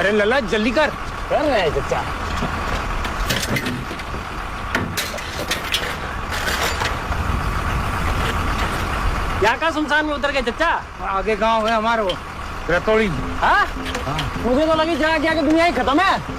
अरे लल्ला जल्दी कर रहे हैं चचा। क्या का सुनसान में उतर गए चचा? आगे गांव है हमारा वो रतौड़ी। हाँ? मुझे तो लगी जहाँ क्या कि दुनिया ही खत्म है।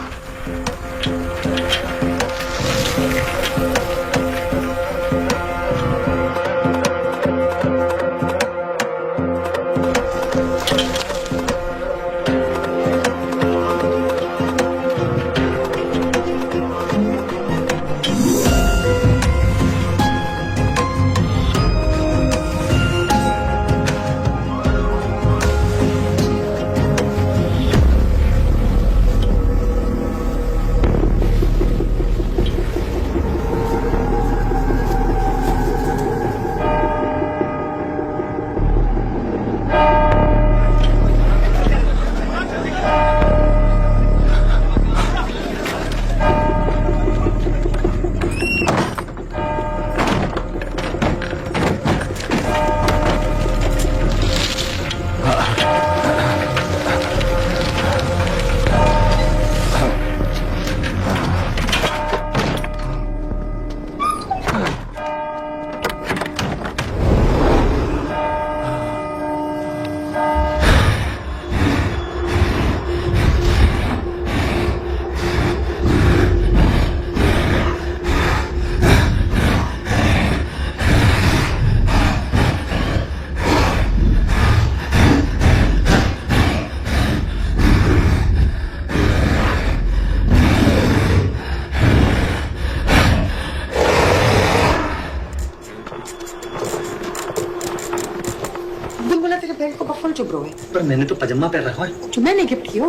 पर मैंने तो पजामा पहन रखा है। जो मैंने गिफ्ट किया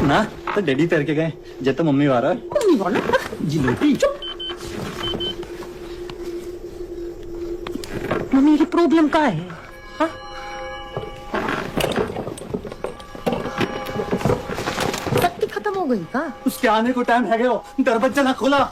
ना तो डैडी पहन के गए जब तो मम्मी वाला मम्मी वाला जी लोटी। मम्मी की प्रॉब्लम क्या है? हाँ? शक्ति खत्म हो गई का? उसके आने को टाइम है गया, दरवाजा ना खोला।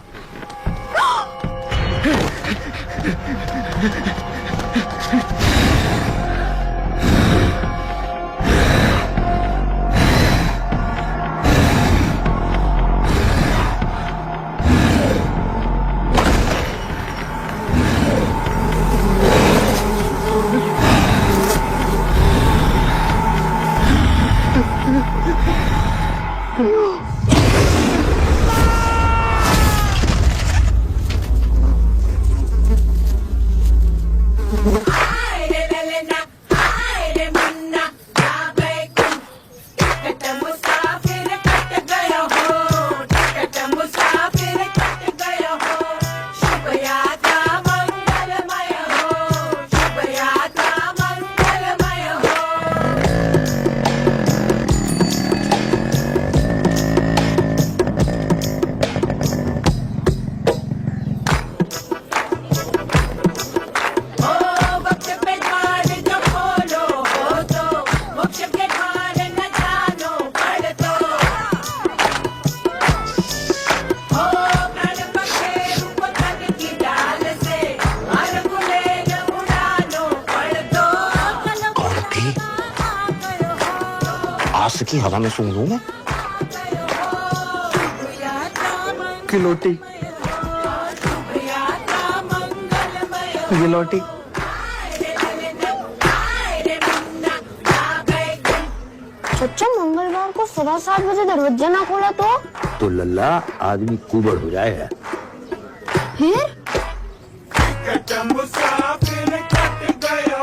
आज की हवा में सूंघ लूं मैं। किलोटी गिलोटी। चचा मंगलवार को सुबह 7 बजे दरवाजा ना खोला तो लल्ला आदमी कुबड़ हो जाएगा। फिर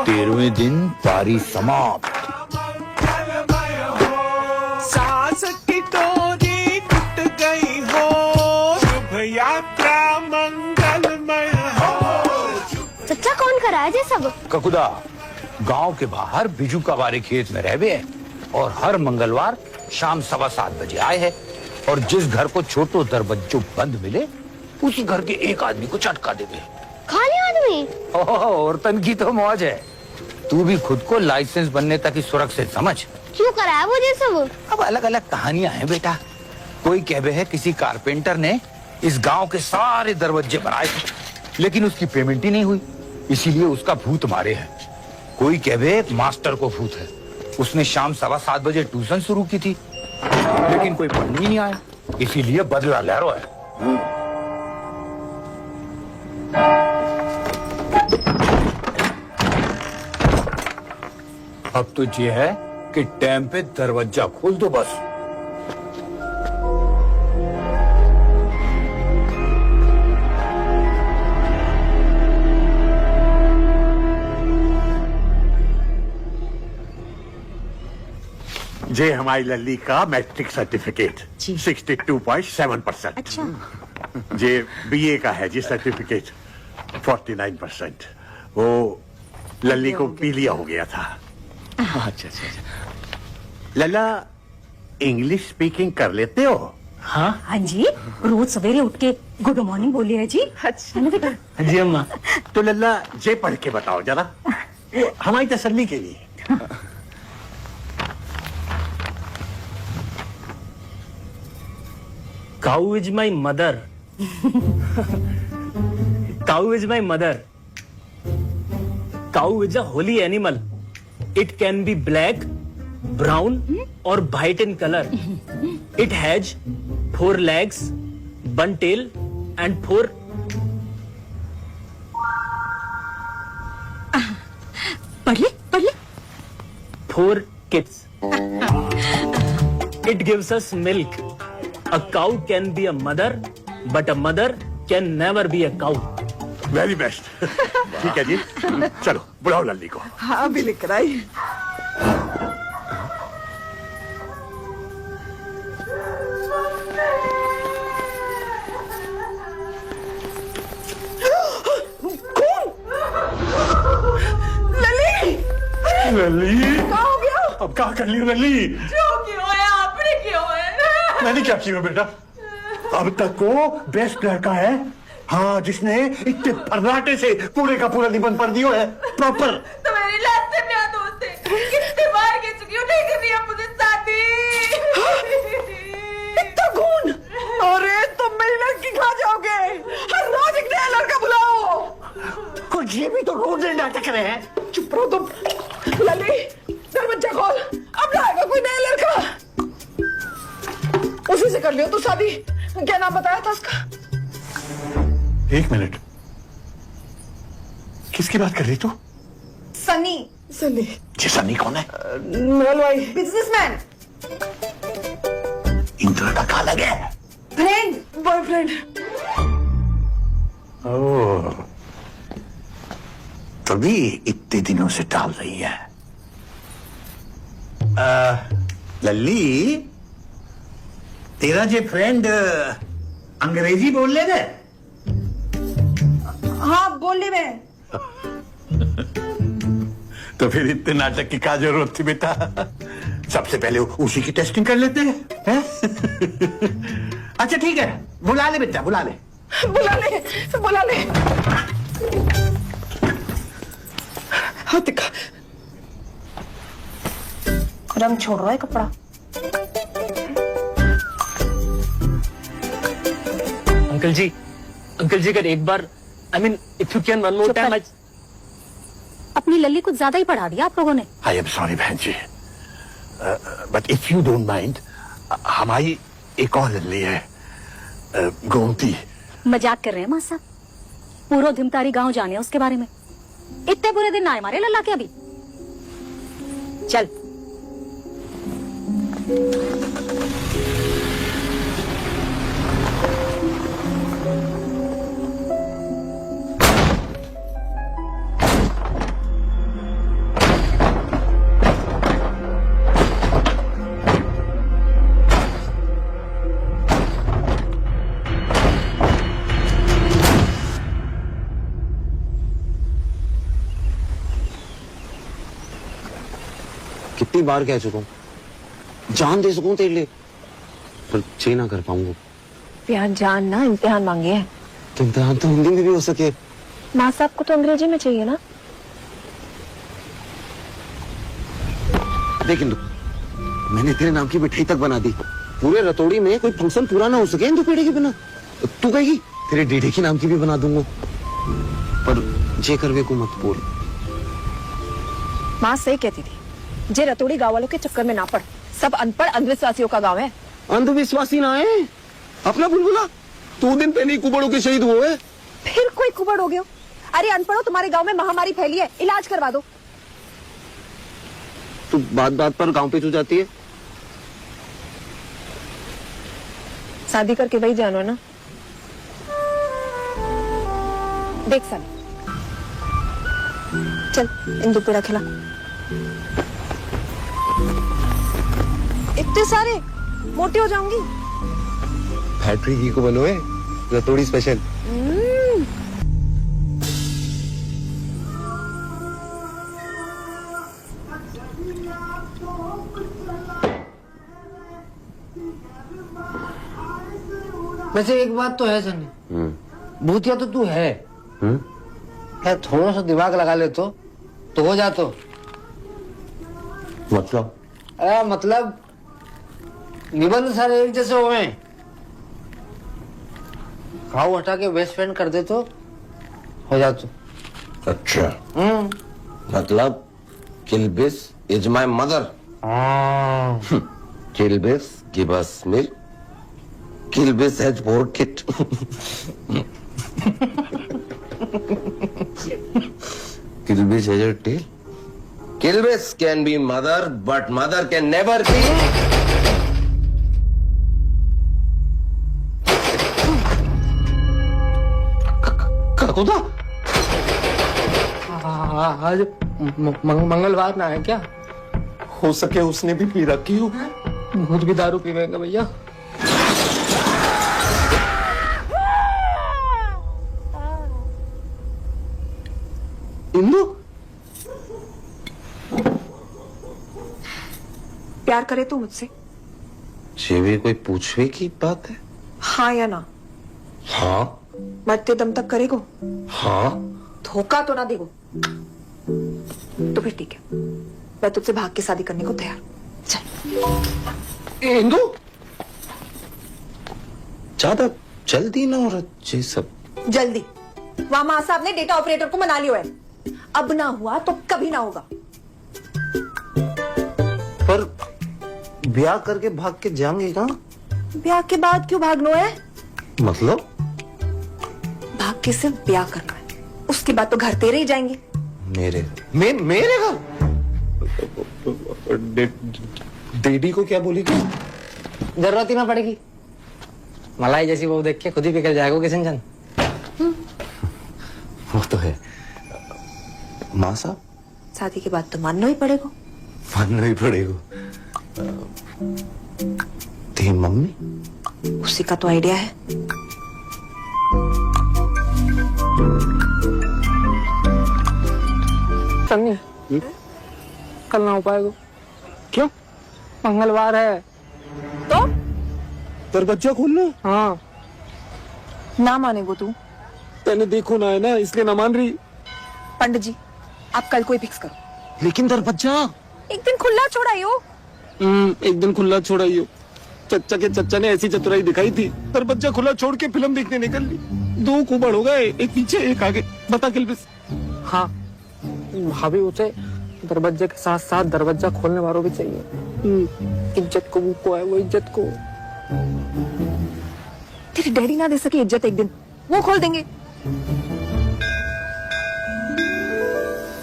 13वें दिन पारी समाप्त। सास की डोरी टूट गई हो, शुभ यात्रा मंगलमय हो। चचा कौन कराया जे सब? ककुदा गांव के बाहर बिजू का वारे खेत में रह गए और हर मंगलवार शाम 7:15 बजे आए हैं और जिस घर को छोटो दरवाजो बंद मिले उसी घर के एक आदमी को चटका देवे। खाली आदमी? और तन की तो मौज है। तू भी खुद को लाइसेंस बनने तक ही सुरक्षित समझ। क्यों कराया वो ये सब? अब अलग अलग कहानियां हैं बेटा। कोई कहवे है किसी कारपेंटर ने इस गांव के सारे दरवाजे बनाए लेकिन उसकी पेमेंट ही नहीं हुई, इसीलिए उसका भूत मारे है। कोई कहवे मास्टर को भूत है, उसने शाम 7:15 बजे ट्यूशन शुरू की थी लेकिन कोई पढ़ने ही नहीं आया, इसीलिए बदला ले रहा है। अब तो ये है कि टाइम पे दरवाजा खोल दो बस। ये हमारी लल्ली का मैट्रिक सर्टिफिकेट 62.7%। अच्छा। ये बीए का है जी सर्टिफिकेट 49%। वो लल्ली को पीलिया हो गया था। अच्छा। लल्ला इंग्लिश स्पीकिंग कर लेते हो? हाँ जी, रोज सवेरे उठ के गुड मॉर्निंग बोलिए है जी। अच्छा ना बेटा? जी अम्मा। तो लल्ला ये पढ़ के बताओ जरा, हमारी तसल्ली के लिए। Cow is my mother. Cow is my mother. Cow is a holy animal. It can be black, brown, or white in color. It has 4 legs, 1 tail, and 4. पढ़ ले 4 kids. It gives us milk. A cow can be a mother, but a mother can never be a cow. Very best. ठीक है जी, चलो बुलाओ लल्ली को। हाँ अभी लिख रहा है। लल्ली क्या हो गया? अब क्या कर लियो लल्ली? जो क्यों है आपने क्यों है? मैंने क्या किया बेटा? अब तक को बेस्ट लड़का है, हाँ, जिसने इतने फर्राटे से पूरे का पूरा निबंध पढ़ दिया है प्रॉपर। तो मेरी लास्ट टाइम याद दोस्त है, कितनी बार कह चुकी हूँ नहीं करनी है मुझे शादी। इतना खून? अरे तुम मेरी लड़की खा जाओगे, हर रोज एक नया लड़का बुलाओ। कुछ ये भी तो रोज नाटक रहे हैं। चुप रहो तुम। लली दरवाजा खोल, अब लाएगा कोई नया लड़का। उसी से कर लियो तू शादी। क्या नाम बताया था उसका? एक मिनट, किसकी बात कर रही तू? सनी। सनी? ये सनी कौन है? हलवाई, बिजनेसमैन, इंद्र का काला है। Friend, boyfriend. ओह, तभी इतने दिनों से टाल रही है। लल्ली, तेरा जे फ्रेंड अंग्रेजी बोल ले रहे? हाँ बोली मैं। तो फिर इतने नाटक की क्या जरूरत थी बेटा? सबसे पहले उसी की टेस्टिंग कर लेते हैं। अच्छा ठीक है, बुला ले बेटा, बुला ले। बुला ले। हाँ दिखा। रंग छोड़ रहा है कपड़ा। अंकल जी अगर एक बार, I mean, if you can one more चुप time, कर। अपनी लल्ली कुछ ज्यादा ही पढ़ा दिया आप लोगों ने। आई एम सॉरी बहन जी, but if you don't mind, हमारी एक और लल्ली है, गोमती। मजाक कर रहे हैं माँ साहब? पूरा धिमतारी गांव जाने उसके बारे में। इतने बुरे दिन आए मारे लल्ला के अभी। चल। कितनी बार कह चुका हूँ, जान दे सकूं तेरे लिए, पर ये ना कर पाऊंगा। प्यार जान ना इम्तिहान मांगे है। तो इम्तिहान तो हिंदी में भी हो सके। माँ साहब को तो अंग्रेजी में चाहिए ना। देख इंदु, मैंने तेरे नाम की मिठाई तक बना दी। पूरे रतौड़ी में कोई फंक्शन पूरा ना हो सके इंदु पेड़े के बिना। तू कहेगी तेरे डीडे के नाम की भी बना दूंगा, पर जे करवे को मत बोल। माँ सही कहती थी, जे रतोड़ी गाँव वालों के चक्कर में ना पड़, सब अनपढ़ अंधविश्वासियों का गांव है। अंधविश्वासी ना है अपना बुलबुला 2 दिन पहले ही कुबड़ों के शहीद हुए। फिर कोई कुबड़ हो गया। अरे अनपढ़ो, तुम्हारे गांव में महामारी फैली है, इलाज करवा दो। तू बात बात पर गांव पे चू जाती है। शादी करके वही जानो ना। देख साले, चल इंदु पेड़ा खिला। इतने सारे, मोटी हो जाऊंगी। फैक्ट्री घी को बनो है रतोड़ी स्पेशल। वैसे एक बात तो है सनी, भूतिया तो तू है। क्या थोड़ा सा दिमाग लगा ले तो हो जा। तो मतलब निबंध सारे एक जैसे हुए। घाव हटा के बेस्ट फ्रेंड कर दे तो हो जा। तो अच्छा मतलब Kilbis is my mother. Kilbis give us milk. Kilbis has 4 kid. Kilbis has a tail. Kilbis can be mother, but mother can never be. खुदा आज मंगलवार ना है क्या? हो सके उसने भी पी रखी हो। भूत भी दारू पीवेंगे भैया। इंदु प्यार करे तो मुझसे? ये भी कोई पूछने की बात है? हाँ या ना? हाँ। मरते दम तक करेगो? हाँ। धोखा तो ना देगो? तो फिर ठीक है, मैं तुझसे भाग के शादी करने को तैयार। चल। इंदु ज्यादा जल्दी ना हो रहा ये सब। जल्दी? वहां मां साहब ने डेटा ऑपरेटर को मना लिया है। अब ना हुआ तो कभी ना होगा। पर ब्याह करके भाग के जाएंगे कहाँ? ब्याह के बाद क्यों भागना है? मतलब भाग के सिर्फ ब्याह करना है, उसके बाद तो घर तेरे ही जाएंगे। मेरे घर? दीदी को क्या बोलेगी? जरूरत ही ना पड़ेगी। मलाई जैसी बहू देख के खुद ही पिघल जाएगा किशन चंद। वो तो है। माँ साहब शादी के बाद तो मानना ही पड़ेगा। मानना ही पड़ेगा। तेरी मम्मी? उसी का तो आइडिया है। सन्नी कल ना हो पाएगा। क्यों? मंगलवार है तो दरवाजा खोलना। हाँ। ना मानेगो तू? तेने देखो ना है ना, इसलिए ना मान रही। पंडित जी आप कल को ही फिक्स करो। लेकिन दरवाजा एक दिन खुला छोड़ाइयो। एक दिन खुला छोड़ाइयो। चच्चा के चच्चा ने ऐसी चतुराई दिखाई थी, दरवाजा खुला छोड़ के फिल्म देखने निकल ली। 2 कुबड़ हो गए, एक पीछे एक आगे। बता किल्बिस। हाँ भाभी उसे दरवाजे के साथ साथ दरवाजा खोलने वालों भी चाहिए। इज्जत को वो है, वो इज्जत को। तेरे डैडी ना दे सके इज्जत, एक दिन वो खोल देंगे।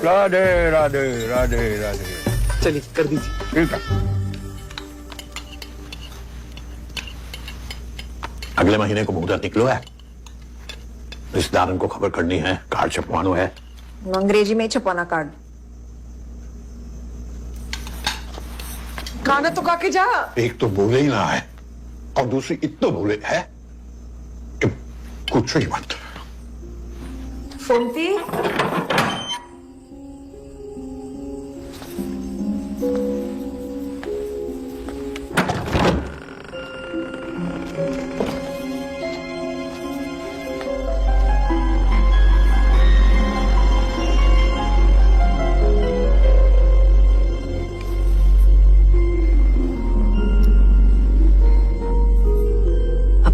राधे राधे राधे राधे। चलिए कर दीजिए। ठीक है। अगले महीने को मुहूर्त निकलो है, रिश्तेदारों को खबर करनी है, कार्ड छपवानो है। अंग्रेजी में छपवाना कार्ड। खाना तो खा के जा। एक तो बोले ही ना है और दूसरी इतना बोले है कि कुछ ही मत। सुनती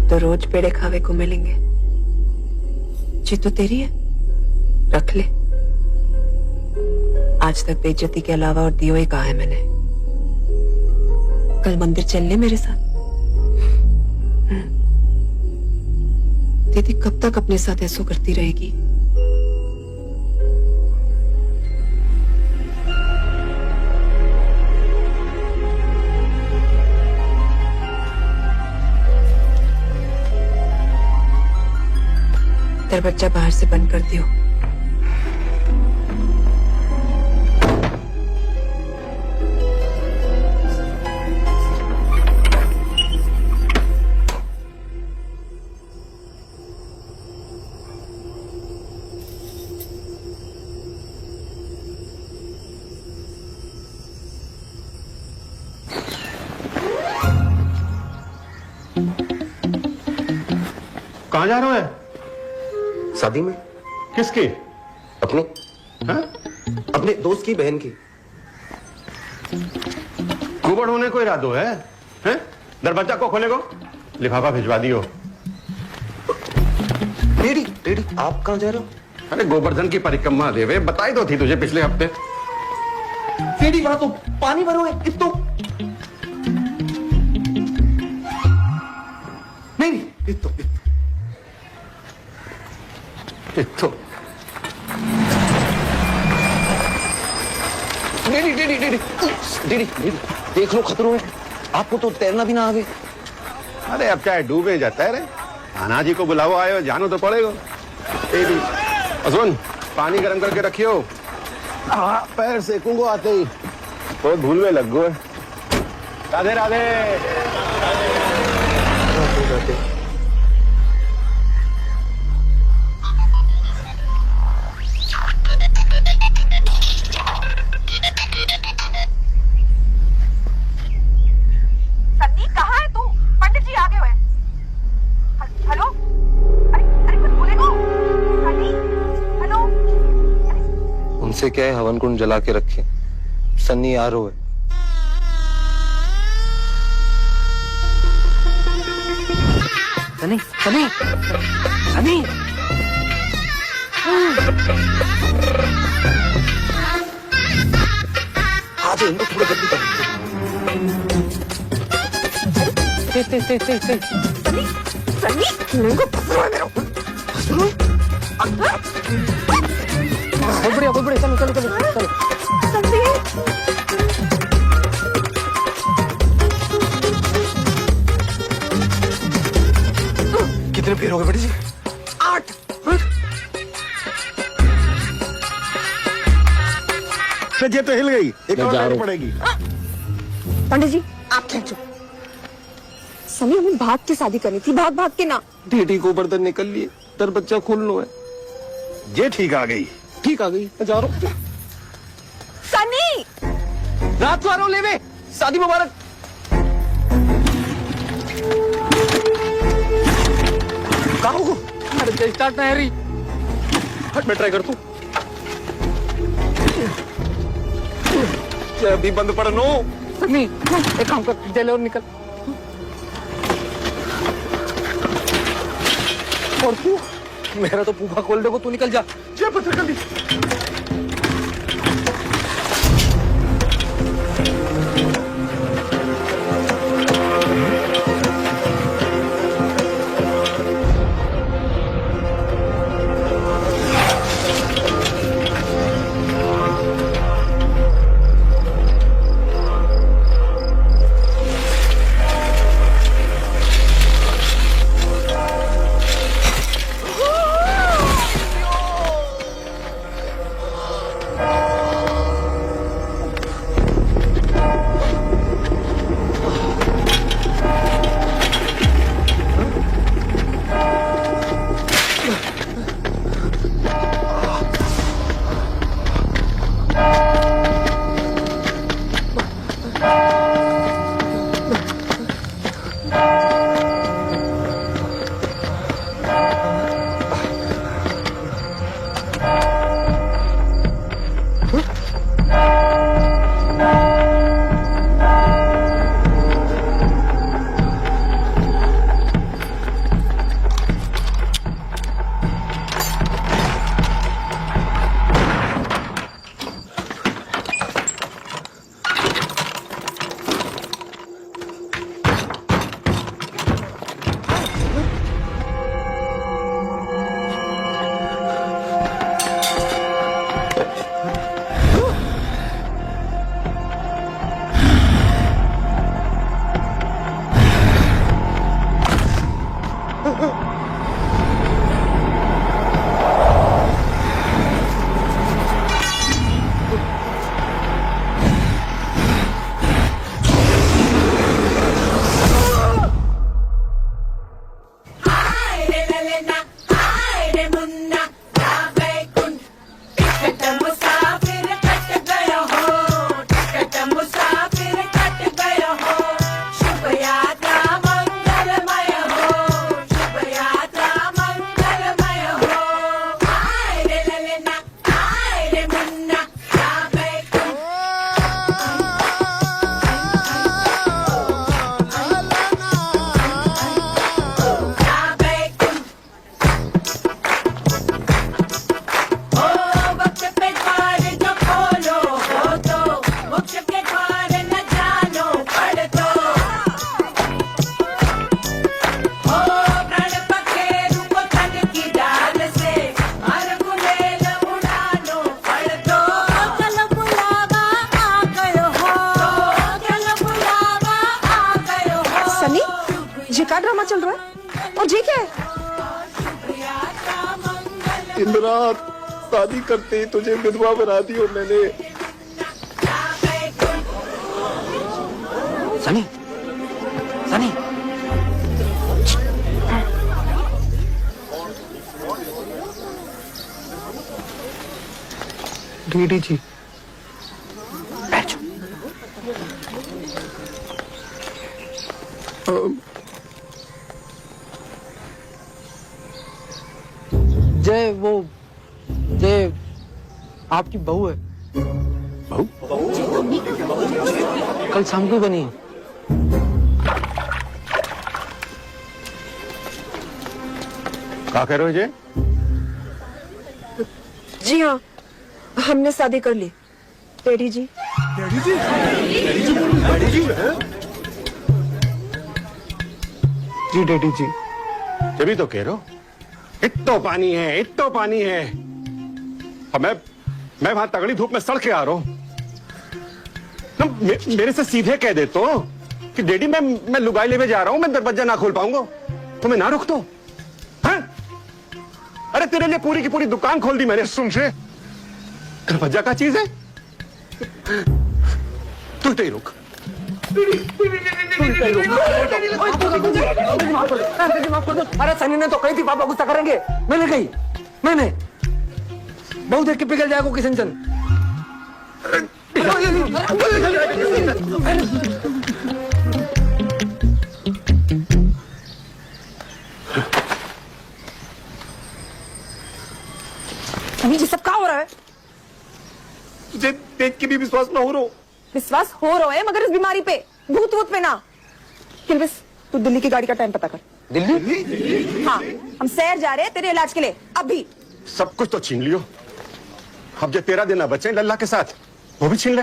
तो रोज पेड़े खावे को मिलेंगे। जी तो तेरी है, रख ले। आज तक बेइज्जती के अलावा और दियो ही कहा है मैंने। कल मंदिर चलने मेरे साथ। दीदी कब तक अपने साथ ऐसा करती रहेगी? दरवाजा बाहर से बंद कर दियो। कहाँ जा रहे हो? शादी में। किसकी? अपने हाँ? अपने दोस्त की बहन की। कुबड़ होने को इरादो है? हैं? दरवाजा को खोले को लिफाफा भिजवा दियो। डैडी डैडी आप कहाँ जा रहे हो? अरे गोवर्धन की परिक्रमा देवे बताई तो थी तुझे पिछले हफ्ते। डैडी वहां तो पानी भरो है इतो। नहीं इतो इतो daddy daddy daddy daddy daddy देख लो खतरों है। आपको तो तैरना भी ना आवे। अरे अब चाहे डूबे जाता है रे। आना जी को बुलाओ, आयो जानो तो पड़ेगा। सुन पानी गर्म करके रखियो। हाँ पैर सेकूंगो आते ही तो धूल में लग गए। राधे राधे। सन्नी कहाँ है तू? पंडित जी आगे हुए। हेलो? अरे अरे कुछ बोलेगा? सन्नी हेलो? उनसे क्या है हवन कुंड जला के रखे। सन्नी आ रो है। सनी सनी सनी आज इनको थोड़ा जल्दी कर। सन्नी बढ़िया चलो चलो चलो चलो। कितने फेर हो गए बड़ी जी? 8। ये तो हिल गई। एक और लानी पड़ेगी। पंडित जी आप खींचो। सनी हमें भाग के शादी करनी थी, भाग भाग के ना। डैडी को बर्तन निकल लिए, दरवाजा खोल लो है। ये ठीक आ गई। ठीक आ गई, मैं जा रहा हूँ। सनी रात को आ रहा हूँ लेवे। शादी मुबारक। कहाँ हो? अरे स्टार्ट ना है रही। हट मैं ट्राई कर तू। क्या अभी बंद पड़नो? सनी एक काम कर, जले और निकल। और तू? मेरा तो पूफा खोल दे को, तू निकल जा। जा पत्थर कर दी। चल रहा है? और ये क्या है? इंदिरा, शादी करते ही तुझे विधवा बना दी हो मैंने। सनी, सनी, डीडी जी, बैठ जाओ। जय आपकी बहू है। बहू? कल शाम को बनी है। क्या कह रहे हो जी? जी हाँ, हमने शादी कर ली डैडी जी। जी डैडी जी। तभी तो कह रहा हूं, इतना पानी है, इतना पानी है। और मैं वहां तगड़ी धूप में सड़ के आ रहा हूं। मेरे से सीधे कह दे तो कि डैडी मैं लुगाई लेवे जा रहा हूं, मैं दरवाजा ना खोल पाऊंगा, तो मैं ना रुक दो। हाँ? अरे तेरे लिए पूरी की पूरी दुकान खोल दी मैंने। सुन से दरवाजा का चीज है, तू ही रुक। अरे सनी ने तो कही थी पापा गुस्सा करेंगे। मैंने कही, मैंने बहुत देख के पिघल जाएगा किशन चंद। सनी जी, सब क्या हो रहा है? तुझे देख के भी विश्वास ना हो रहा। विश्वास हो रहा है मगर इस बीमारी पे, भूत वूत पे ना। किल्विस, तू दिल्ली की गाड़ी का टाइम पता कर। दिल्ली? हाँ, हम शहर जा रहे हैं तेरे इलाज के लिए अभी। सब कुछ तो छीन लियो, अब जो तेरा देना बचे लल्ला के साथ वो भी छीन ले।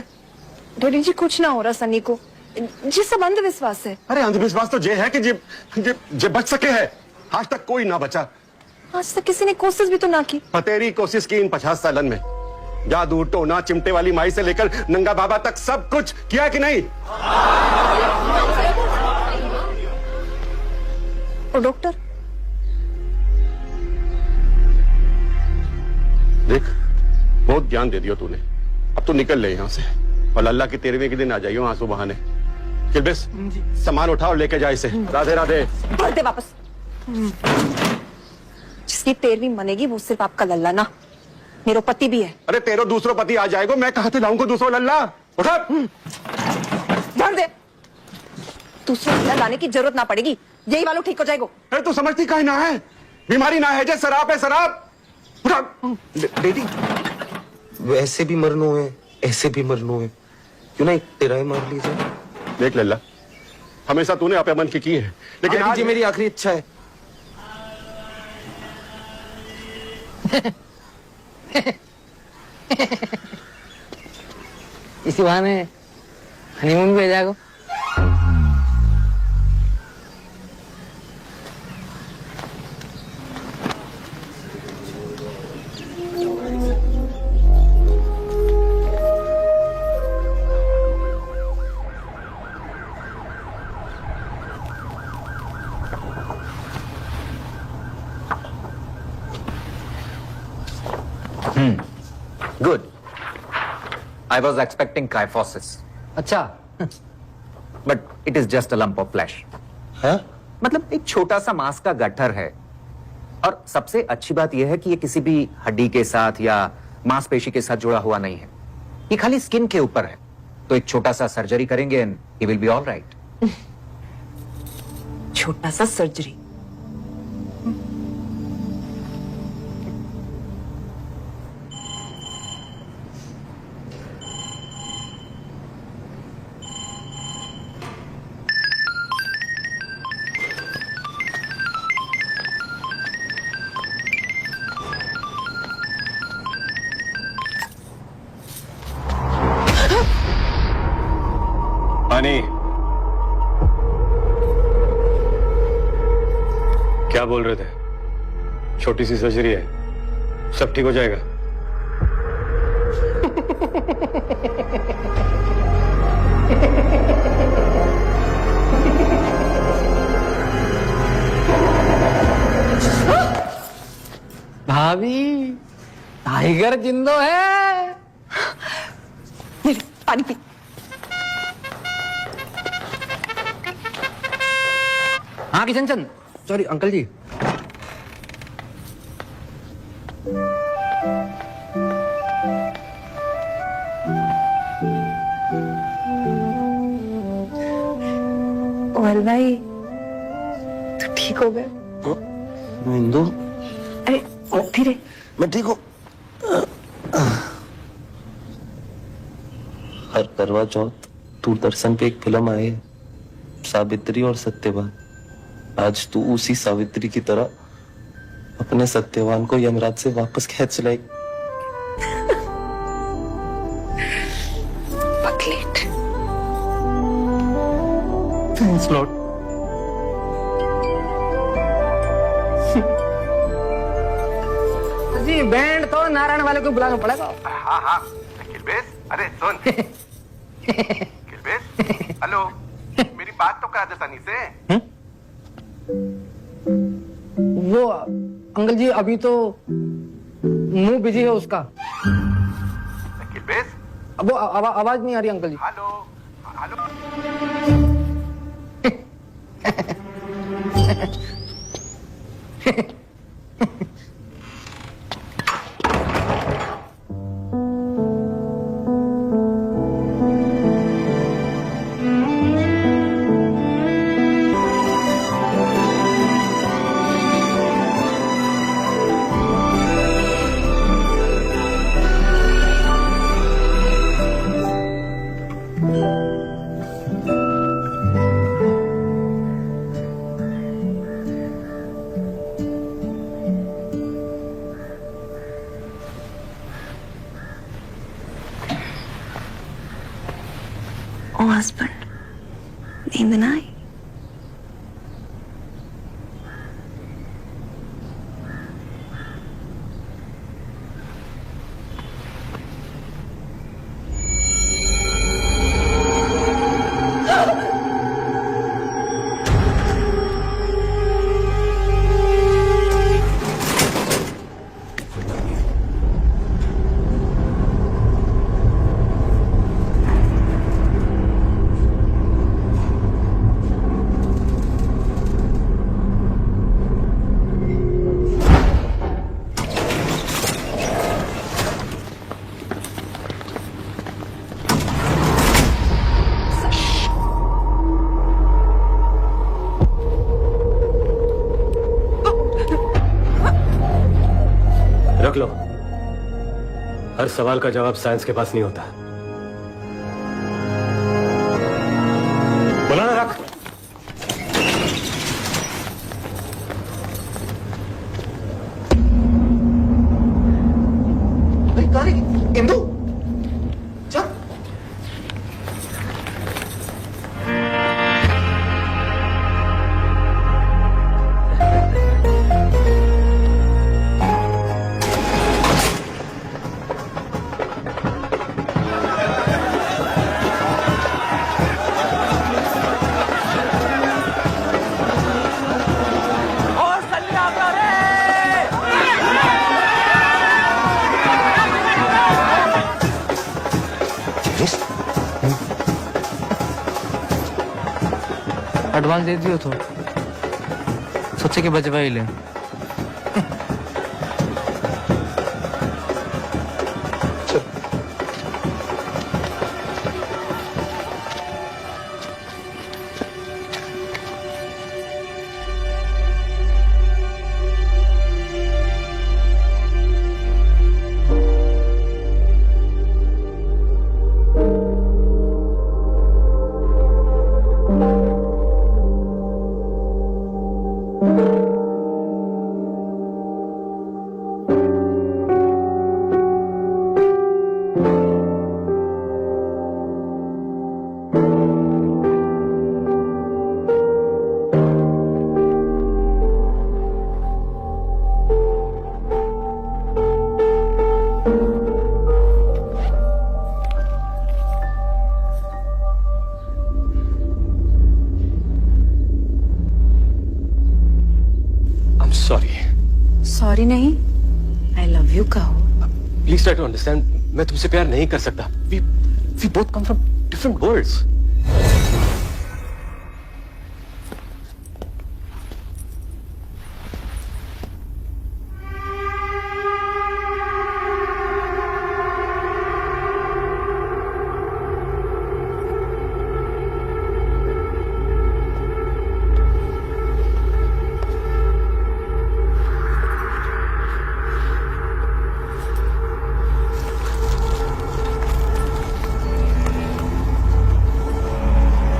डैडी जी, कुछ ना हो रहा सनी को, जी सब अंधविश्वास है। अरे अंधविश्वास तो ये है कि जे बच सके है, आज तक कोई ना बचा। आज तक किसी ने कोशिश भी तो ना की। तेरी कोशिश की इन 50 सालन में, जादू टोना चिमटे वाली माई से लेकर नंगा बाबा तक सब कुछ किया कि नहीं? और डॉक्टर? देख, बहुत ज्ञान दे दिया तूने, अब तू निकल ले यहाँ से और लल्ला की 13वें के दिन आ जाइयो आंसू बहाने। किल्बिस, सामान उठा और लेके जा इसे। राधे राधे। भर दे वापस। जिसकी 13वीं मनेगी वो सिर्फ आपका लल्ला ना, मेरा पति भी है। अरे तेरो दूसरो पति आ जाएगा, मैं कहाँ से लाऊंगा दूसरा लल्ला? उठा। भर दे। दूसरा लल्ला लाने की जरूरत ना पड़ेगी, यही वालों ठीक हो जाएगा। अरे तू समझती काहे ना है? बीमारी ना है जे शराब है, शराब। उठा। डैडी, वैसे भी मरनो है, ऐसे भी मरनो है, क्यों ना एक तेरा ही मार लीजिए। देख लल्ला, हमेशा तूने अपने मन की है, लेकिन आज ये मेरी आखिरी इच्छा है। इसी बहाने हनीमून पे जाएगा। Good. I was expecting kyphosis, अच्छा, but it is just a lump of flesh. हाँ? मतलब एक छोटा सा मांस का गट्ठर है, और सबसे अच्छी बात यह है कि ये किसी भी हड्डी के साथ या मांसपेशी के साथ जुड़ा हुआ नहीं है, ये खाली स्किन के ऊपर है। तो एक छोटा सा सर्जरी करेंगे and he will be all right. छोटा सा सर्जरी? पानी क्या बोल रहे थे? छोटी सी सर्जरी है, सब ठीक हो जाएगा। भाभी टाइगर जिंदो है। ले ले, पानी पी। हाँ किशन चंद, सॉरी अंकल जी। और भाई तू ठीक हो गया? इंदु, अरे धीरे। मैं ठीक हूँ। हर करवा चौथ दूरदर्शन पे एक फिल्म आई है, सावित्री और सत्यवान। आज तू उसी सावित्री की तरह अपने सत्यवान को यमराज से वापस खींच लाई। बकलेट। Thanks lord. जी बैंड तो नारायण वाले को बुलाना पड़ेगा। हाँ हाँ किलबेस, अरे सुन किलबेस, हेलो, मेरी बात तो कर दे सनी से। वो अंकल जी अभी तो मुंह बिजी है उसका। किलबेस, अब वो आवाज नहीं आ रही अंकल जी। Hello hello. ओ हस्बैंड, नींद ना आई? रख लो। हर सवाल का जवाब साइंस के पास नहीं होता। बोला ना, रख। इंदु चल। एडवांस दे दियो तो सोचे के बचवा ही ले। सॉरी नहीं, आई लव यू कहो। प्लीज ट्राई टू अंडरस्टैंड, मैं तुमसे प्यार नहीं कर सकता। We both come from different worlds.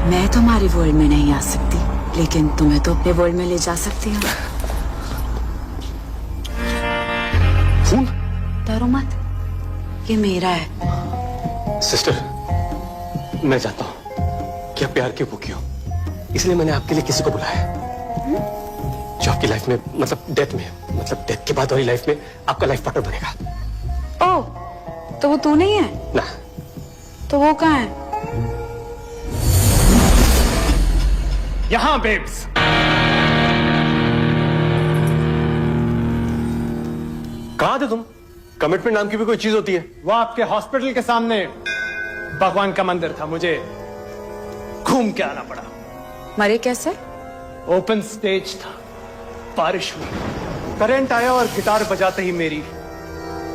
मैं तुम्हारे वर्ल्ड में नहीं आ सकती, लेकिन तुम्हें तो अपने वर्ल्ड में ले जा सकती हूँ। फोन? डरो मत, ये मेरा है। सिस्टर, मैं जानता हूँ कि आप प्यार के भूखी हो, इसलिए मैंने आपके लिए किसी को बुलाया है जो आपकी लाइफ में, मतलब डेथ के बाद वाली लाइफ में आपका लाइफ पार्टनर बनेगा। ओह, तो वो तू नहीं है? ना। तो वो कहाँ है? यहां बेब्स। कहाँ थे तुम? कमिटमेंट नाम की भी कोई चीज होती है? वो आपके हॉस्पिटल के सामने भगवान का मंदिर था, मुझे घूम के आना पड़ा। मरे कैसे? ओपन स्टेज था, बारिश हुई, करंट आया और गिटार बजाते ही मेरी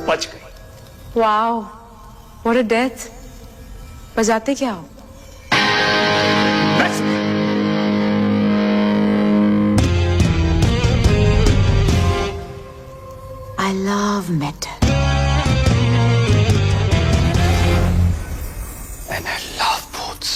बच गई। Wow, what a death. बजाते क्या हो? I love metal. And I love boots.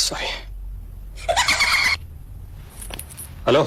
Sorry. Hello,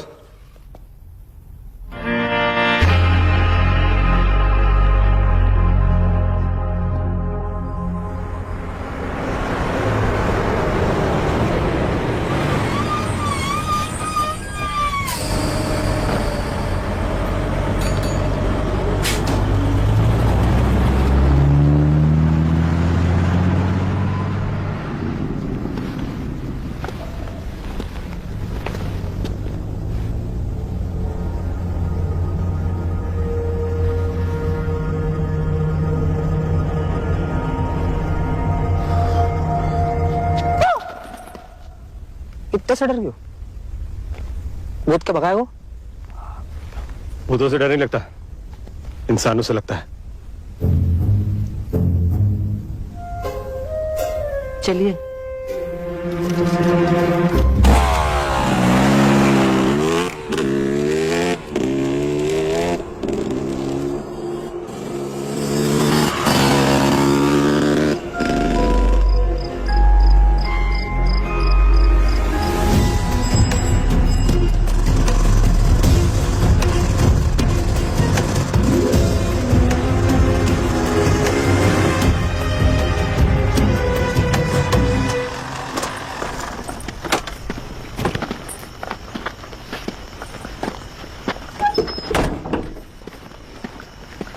इतना सा डर क्यों? भूत के भगाए वो? भूतों से डर नहीं लगता, इंसानों से लगता है। चलिए।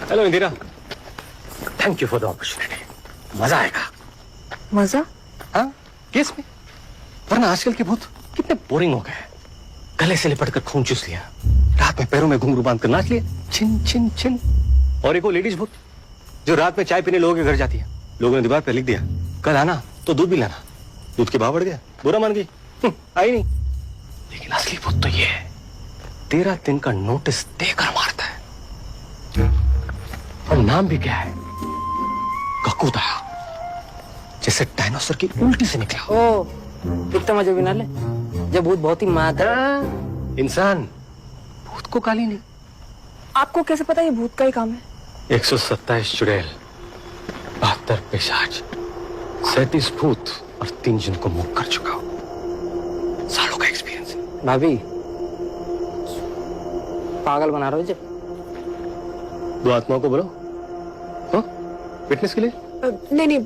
Hello Indira, thank you for the opportunity. मजा आएगा। मजा? हाँ, केस में। वरना आजकल के भूत कितने बोरिंग हो गए। गले से लिपटकर खून चूस लिया, रात में पैरों में घुंघरू बांध कर नाच लिए, छिन छिन छिन। और एक वो लेडीज भूत जो रात में चाय पीने लोगों के घर जाती है। लोगों ने दीवार पर लिख दिया, कल आना तो दूध भी लाना। दूध के भाव बढ़ गया, बुरा मान गई, आई नहीं। लेकिन असली भूत तो ये है, 13 दिन का नोटिस देकर मारता है। और नाम भी क्या है? ककूदा, जैसे डायनासोर की उल्टी से निकला। ओ, इतना मजा भी ना ले जब भूत बहुत ही मात है। इंसान भूत को काली नहीं। आपको कैसे पता ये भूत का ही काम है? 127 चुड़ैल, 72 पिशाच, 37 भूत और 3 जिन को मुक्त कर चुका हूं। सालों का एक्सपीरियंस है। भाभी, पागल बना रहे हो जब। 2 आत्माओं को बुलाओ, हाँ? विटनेस के लिए। नहीं नहीं,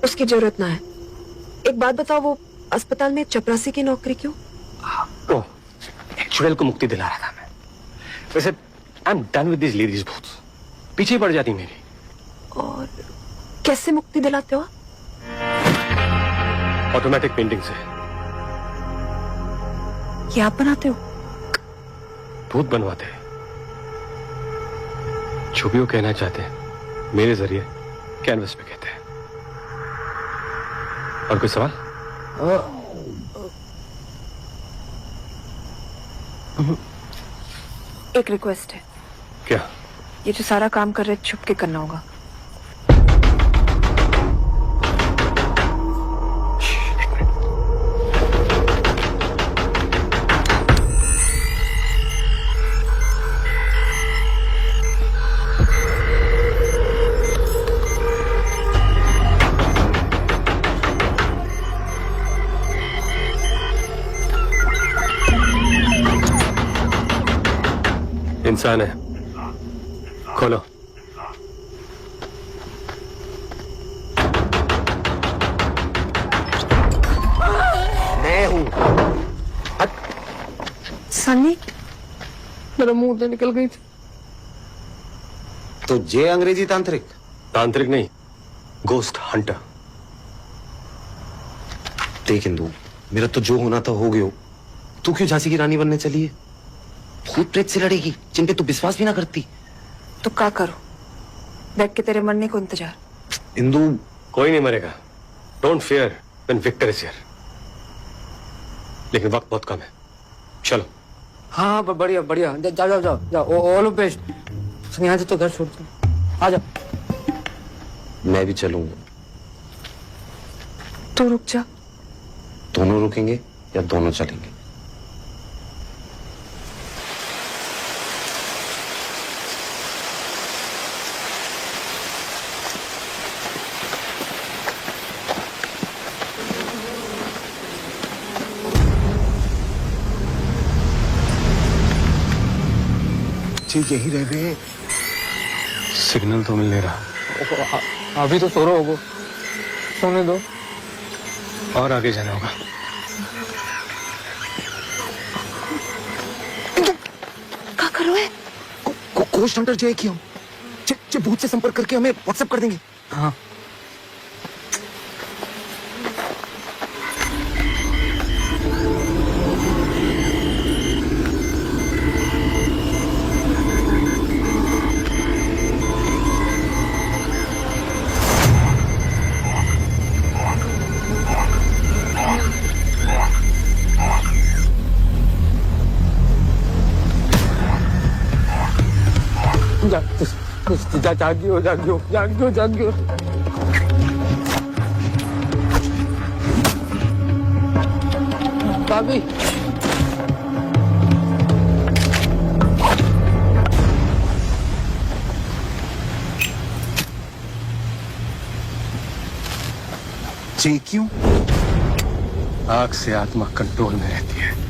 उसकी जरूरत ना है। एक बात बताओ, वो अस्पताल में चपरासी की नौकरी क्यों? ओह, एक्चुअल को मुक्ति दिला रहा था मैं। वैसे I am done with this ladies बहुत पीछे पड़ जाती मेरी। और कैसे मुक्ति दिलाते हो? ऑटोमेटिक पेंटिंग से। ये आप बनाते हो? भूत बनवाते हैं। जो भी वो कहना चाहते हैं मेरे जरिए कैनवस पे कहते हैं। और कोई सवाल? एक रिक्वेस्ट है। क्या? ये जो सारा काम कर रहे छुप के करना होगा। इंसान है, खोलो। मैं हूं। सनी, मेरा मुंह से निकल गई थी। तो जे अंग्रेजी तांत्रिक? तांत्रिक नहीं, गोस्ट हंटर। देख इंदु, मेरा तो जो होना था हो गयो। तू क्यों झांसी की रानी बनने चली है? भूत प्रेत से लड़ेगी जिन पे तू विश्वास भी ना करती। तो क्या करो? बैठ के तेरे मरने को इंतजार। इंदु, कोई नहीं मरेगा। Don't fear when Victor is here. लेकिन वक्त बहुत कम है। चलो। हाँ बढ़िया बढ़िया, जाओ जाओ जाओ जाओ, ऑल ऑफ बेस्ट। यहाँ से तो घर छोड़ दो, आ जाओ। मैं भी चलूंगा। तो रुक जा। दोनों रुकेंगे या दोनों चलेंगे? यही रह गए। सिग्नल तो मिल नहीं रहा। अभी तो सो रहा होगा, सोने दो। और आगे जाना होगा। क्या करो है? कोस्ट हंटर जो है कि हम भूत से संपर्क करके हमें व्हाट्सएप कर देंगे। हाँ जागियो जागियो जागियो जागियो। भाभी जी क्यों? आग से आत्मा कंट्रोल में रहती है।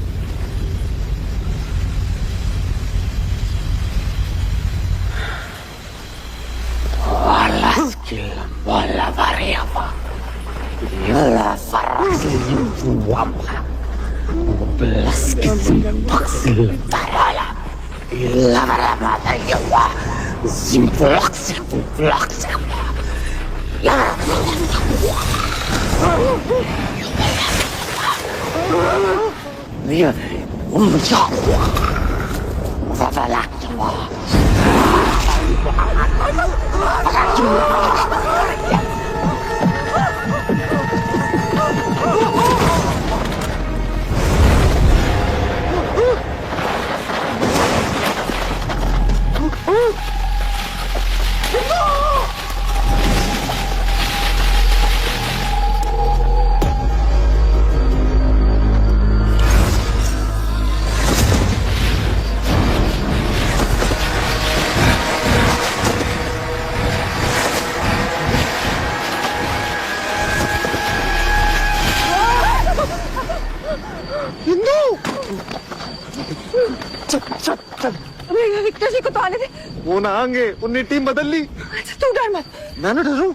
विक्टर जी को तो आने दे। वो ना आएंगे, उनने टीम बदल ली। अच्छा तू डर मत। मैं ना डर रहा हूँ।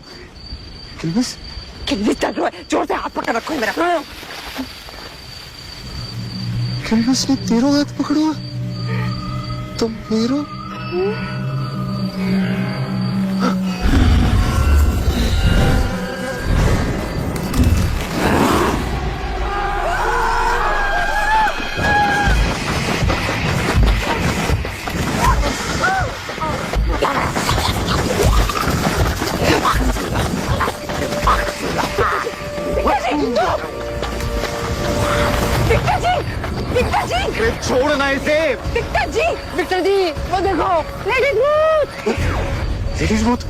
किल्ली चल रहा है, जोर से हाथ पकड़ रखो मेरा। उसने तेरो हाथ पकड़ो तो मेरो छोड़ना इसे। विक्टर जी वो देखो, लेडीज भूत। लेडीज भूत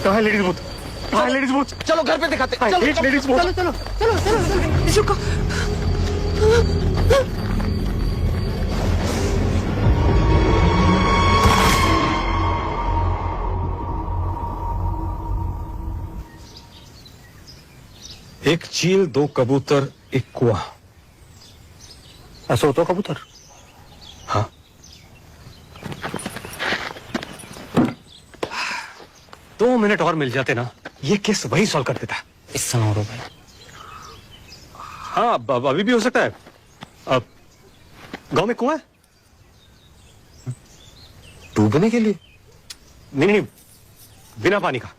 कहाँ है? लेडीज भूत कहाँ है? लेडीज भूत चलो घर पे दिखाते हैं। चलो लेडीज भूत चलो चलो चलो चलो इशू को। एक चील, 2 कबूतर, 1 कुआं। ऐसा होता कबूतर? हाँ। दो मिनट और मिल जाते ना, ये केस वही सॉल्व कर देता। इस समय भाई। हाँ अभी भी हो सकता है। अब गांव में कुआं है डूबने के लिए? नहीं, बिना पानी का।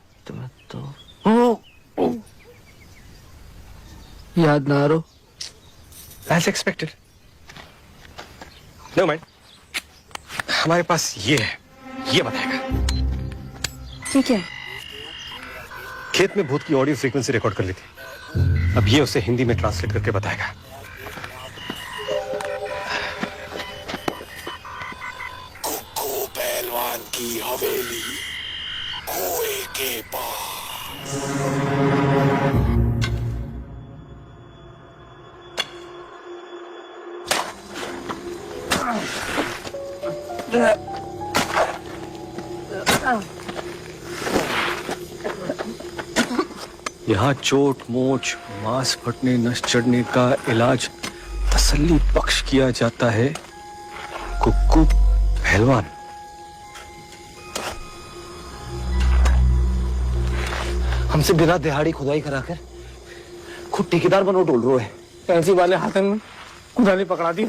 याद ना आ रो। As expected. नो माइंड, हमारे पास ये है, ये बताएगा। ठीक है। खेत में भूत की ऑडियो फ्रीक्वेंसी रिकॉर्ड कर ली थी, अब ये उसे हिंदी में ट्रांसलेट करके बताएगा। कुक्कू पहलवान की हवेली, कुएं के पास। यहाँ चोट मोच, मांस फटने, नस चढ़ने का इलाज तसल्ली बख्श किया जाता है। कुक्कू पहलवान। हमसे बिना दिहाड़ी खुदाई कराकर खुद ठेकेदार बनो डोल रहे हैं। कैंची वाले हाथन में कुदाली पकड़ा दी,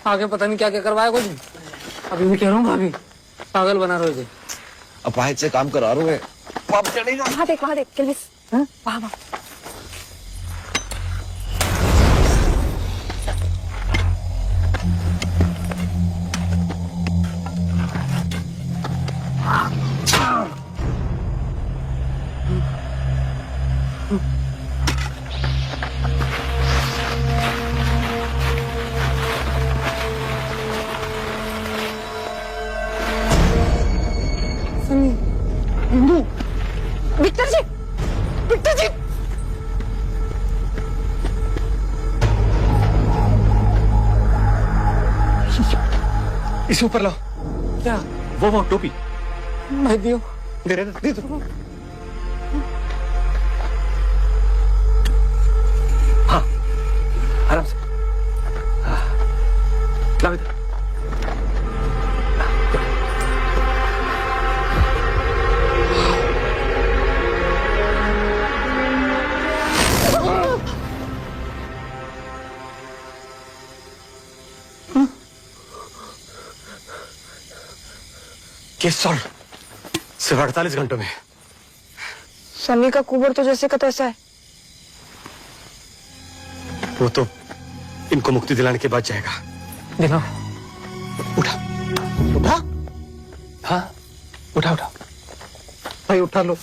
आगे पता नहीं क्या क्या करवाया कुछ। अभी भी कह रहा हूँ भाभी पागल बना रहे थे। अपाहिज से काम करा रहे हैं। वहाँ देख किल्विस, वहाँ। विक्टर जी, विक्टर जी। इसे ऊपर लाओ। क्या? वो टोपी भाई दियो। दे दो। हाँ आराम से। लाओ इधर। केस सॉल्व सिर्फ 48 घंटों में। सनी का कुबर तो जैसे का तैसा है। वो तो इनको मुक्ति दिलाने के बाद जाएगा। दिलाओ। उठा। हाँ उठा भाई उठा लो।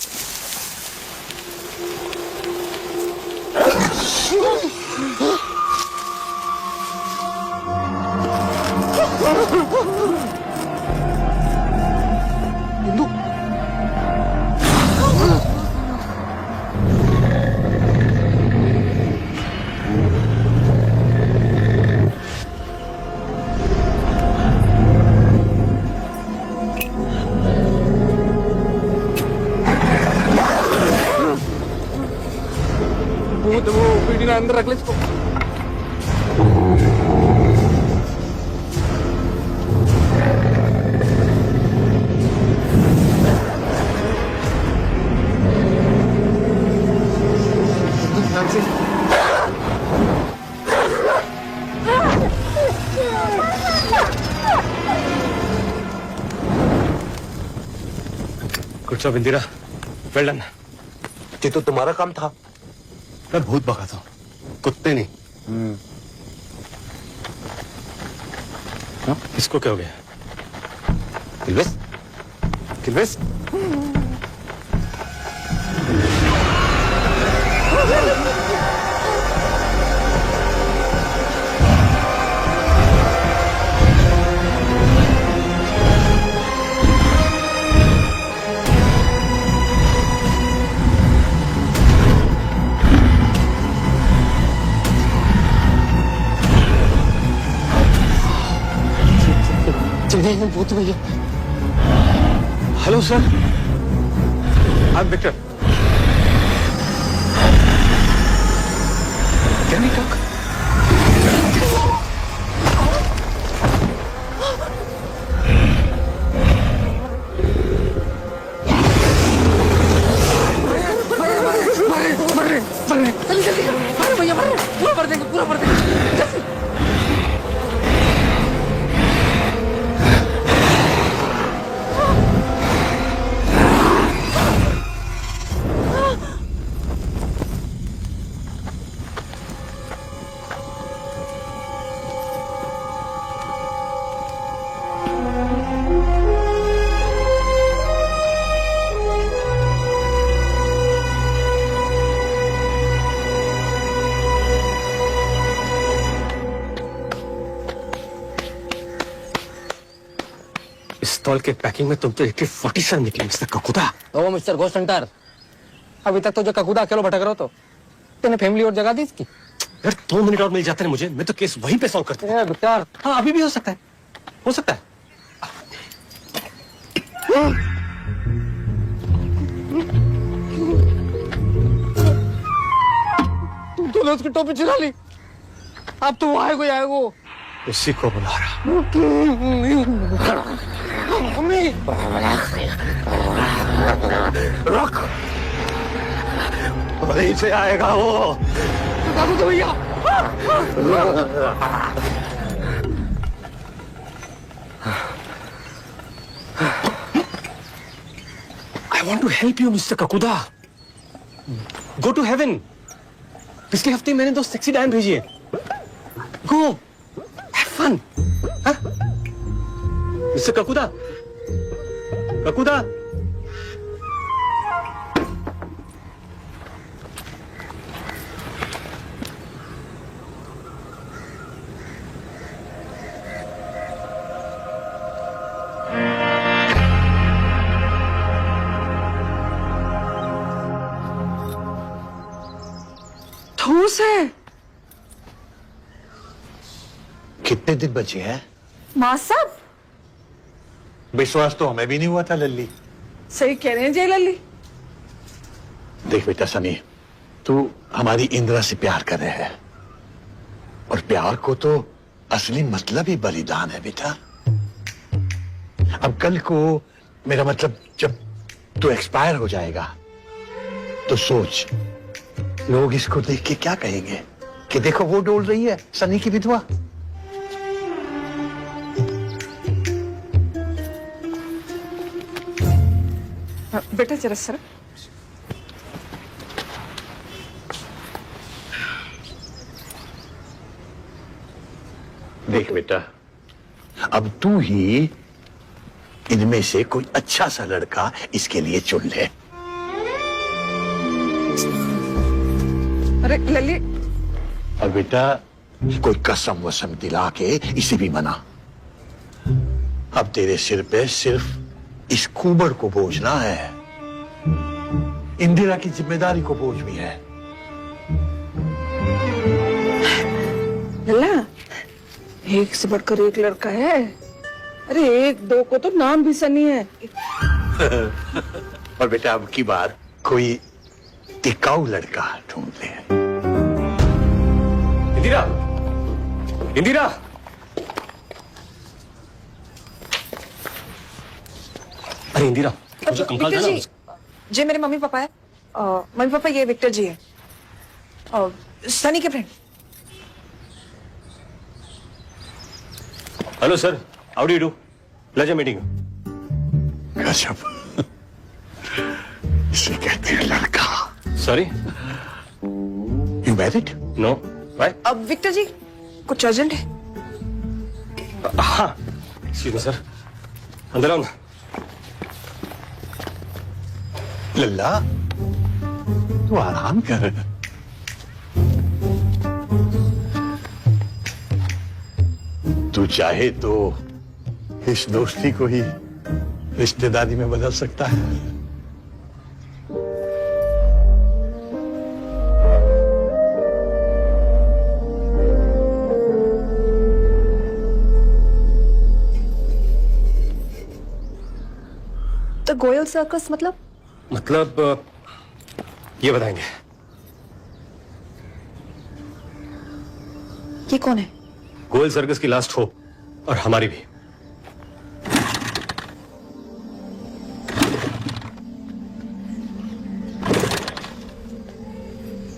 वो पीढ़ी में अंदर रख ले इसको। Good job Indira, well done. ये तो तुम्हारा काम था। मैं भूत भगाता हूँ, कुत्ते नहीं। इसको क्या हो गया? किल्वेस, किल्वेस। भूत भैया। Hello sir, I am Victor. Can we talk? पूरा भर देंगे, पूरा भर देंगे। पिस्तौल के पैकिंग में तुम तो AK-47 निकली मिस्टर ककुदा। ओ मिस्टर घोस्ट हंटर, अभी तक तो जो ककूदा अकेलो भटक रहा हो, तो तूने फैमिली और जगह दी इसकी। यार 2 मिनट और मिल जाते हैं मुझे, मैं तो केस वहीं पे सॉल्व करता हूँ। विक्टर, हाँ अभी भी हो सकता है, हो सकता है। तूने उसकी टोपी चुरा ली, अब तो वो आएगा ही आएगा। उसी को बुला रहा। रुक, वहीं से आएगा वो। तो भैया I want to help you, Mr. Kakuda. Go to heaven. पिछले हफ्ते मैंने 2 सेक्सी डायन भेजी है। Go, have fun. हाँ? Mr. Kakuda, Kakuda. ठोस है। कितने दिन बचे हैं? माँ साहब विश्वास तो हमें भी नहीं हुआ था लल्ली। सही कह रहे हैं जय लल्ली। देख बेटा सनी, तू हमारी इंदिरा से प्यार कर रहे है, और प्यार को तो असली मतलब ही बलिदान है बेटा। अब कल को, मेरा मतलब जब तू एक्सपायर हो जाएगा, तो सोच लोग इसको देख के क्या कहेंगे कि देखो वो डोल रही है सनी की विधवा। बेटा जरा सर, देख बेटा, अब तू ही इनमें से कोई अच्छा सा लड़का इसके लिए चुन ले। अरे लल्ली, और बेटा कोई कसम वसम दिला के इसे भी मना। अब तेरे सिर पे सिर्फ इस कुबड़ को बोझना है, इंदिरा की जिम्मेदारी को बोझ भी है। लल्ला, एक से बढ़कर एक लड़का है। अरे 1-2 को तो नाम भी सनी है। और बेटा अब की बार कोई टिकाऊ लड़का ढूंढ ले। इंदिरा, इंदिरा, अरे इंदिरा, मुझे कंकाल विक्टर देना। जी, जे मेरे मम्मी पापा है। मम्मी पापा ये विक्टर जी है, सनी के friend. Hello sir, how do you do? Pleasure meeting. गजब, इसे कहते हैं लड़का। Sorry, you married? No. Why? अब विक्टर जी कुछ अर्जेंट है? हाँ, एक्सक्यूज मी सर, अंदर आओ ना। लल्ला, तू आराम कर। तू चाहे तो इस दोस्ती को ही रिश्तेदारी में बदल सकता है। तो गोयल सर्कस मतलब? ये बताएंगे। ये कौन है? गोयल सर्कस की लास्ट होप, और हमारी भी।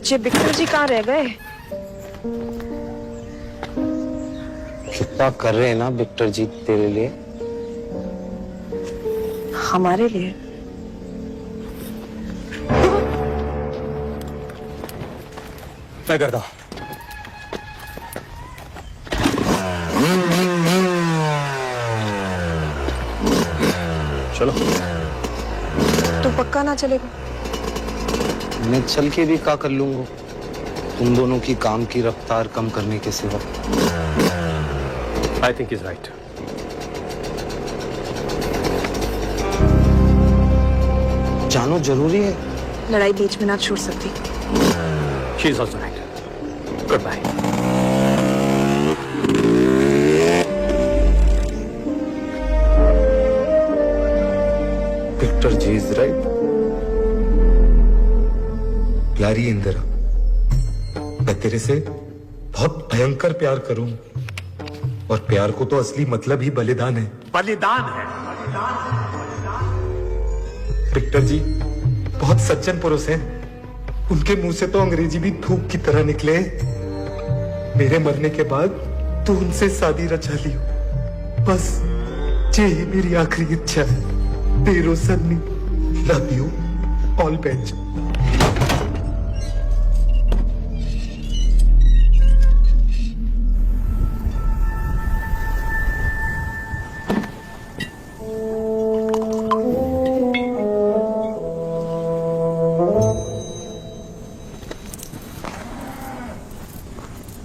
जे विक्टर जी कहाँ रह गए? कितना कर रहे हैं ना विक्टर जी तेरे लिए। हमारे लिए? मैं करता हूं। चलो। तो पक्का ना चलेगा? मैं चल के भी क्या कर लूंगा तुम दोनों की काम की रफ्तार कम करने के सिवा। I think is right. जानो जरूरी है। लड़ाई बीच में ना छोड़ सकती। She is also right. Good bye. Victor ji is right. प्यारी इंदिरा, मैं तेरे से बहुत भयंकर प्यार करूं, और प्यार को तो असली मतलब ही बलिदान है। बलिदान है। विक्टर जी बहुत सज्जन पुरुष हैं। उनके मुंह से तो अंग्रेजी भी थूक की तरह निकले। मेरे मरने के बाद तू उनसे शादी रचा लियो, बस ये ही मेरी आखिरी इच्छा है। तेरो Sunny, love you, all best.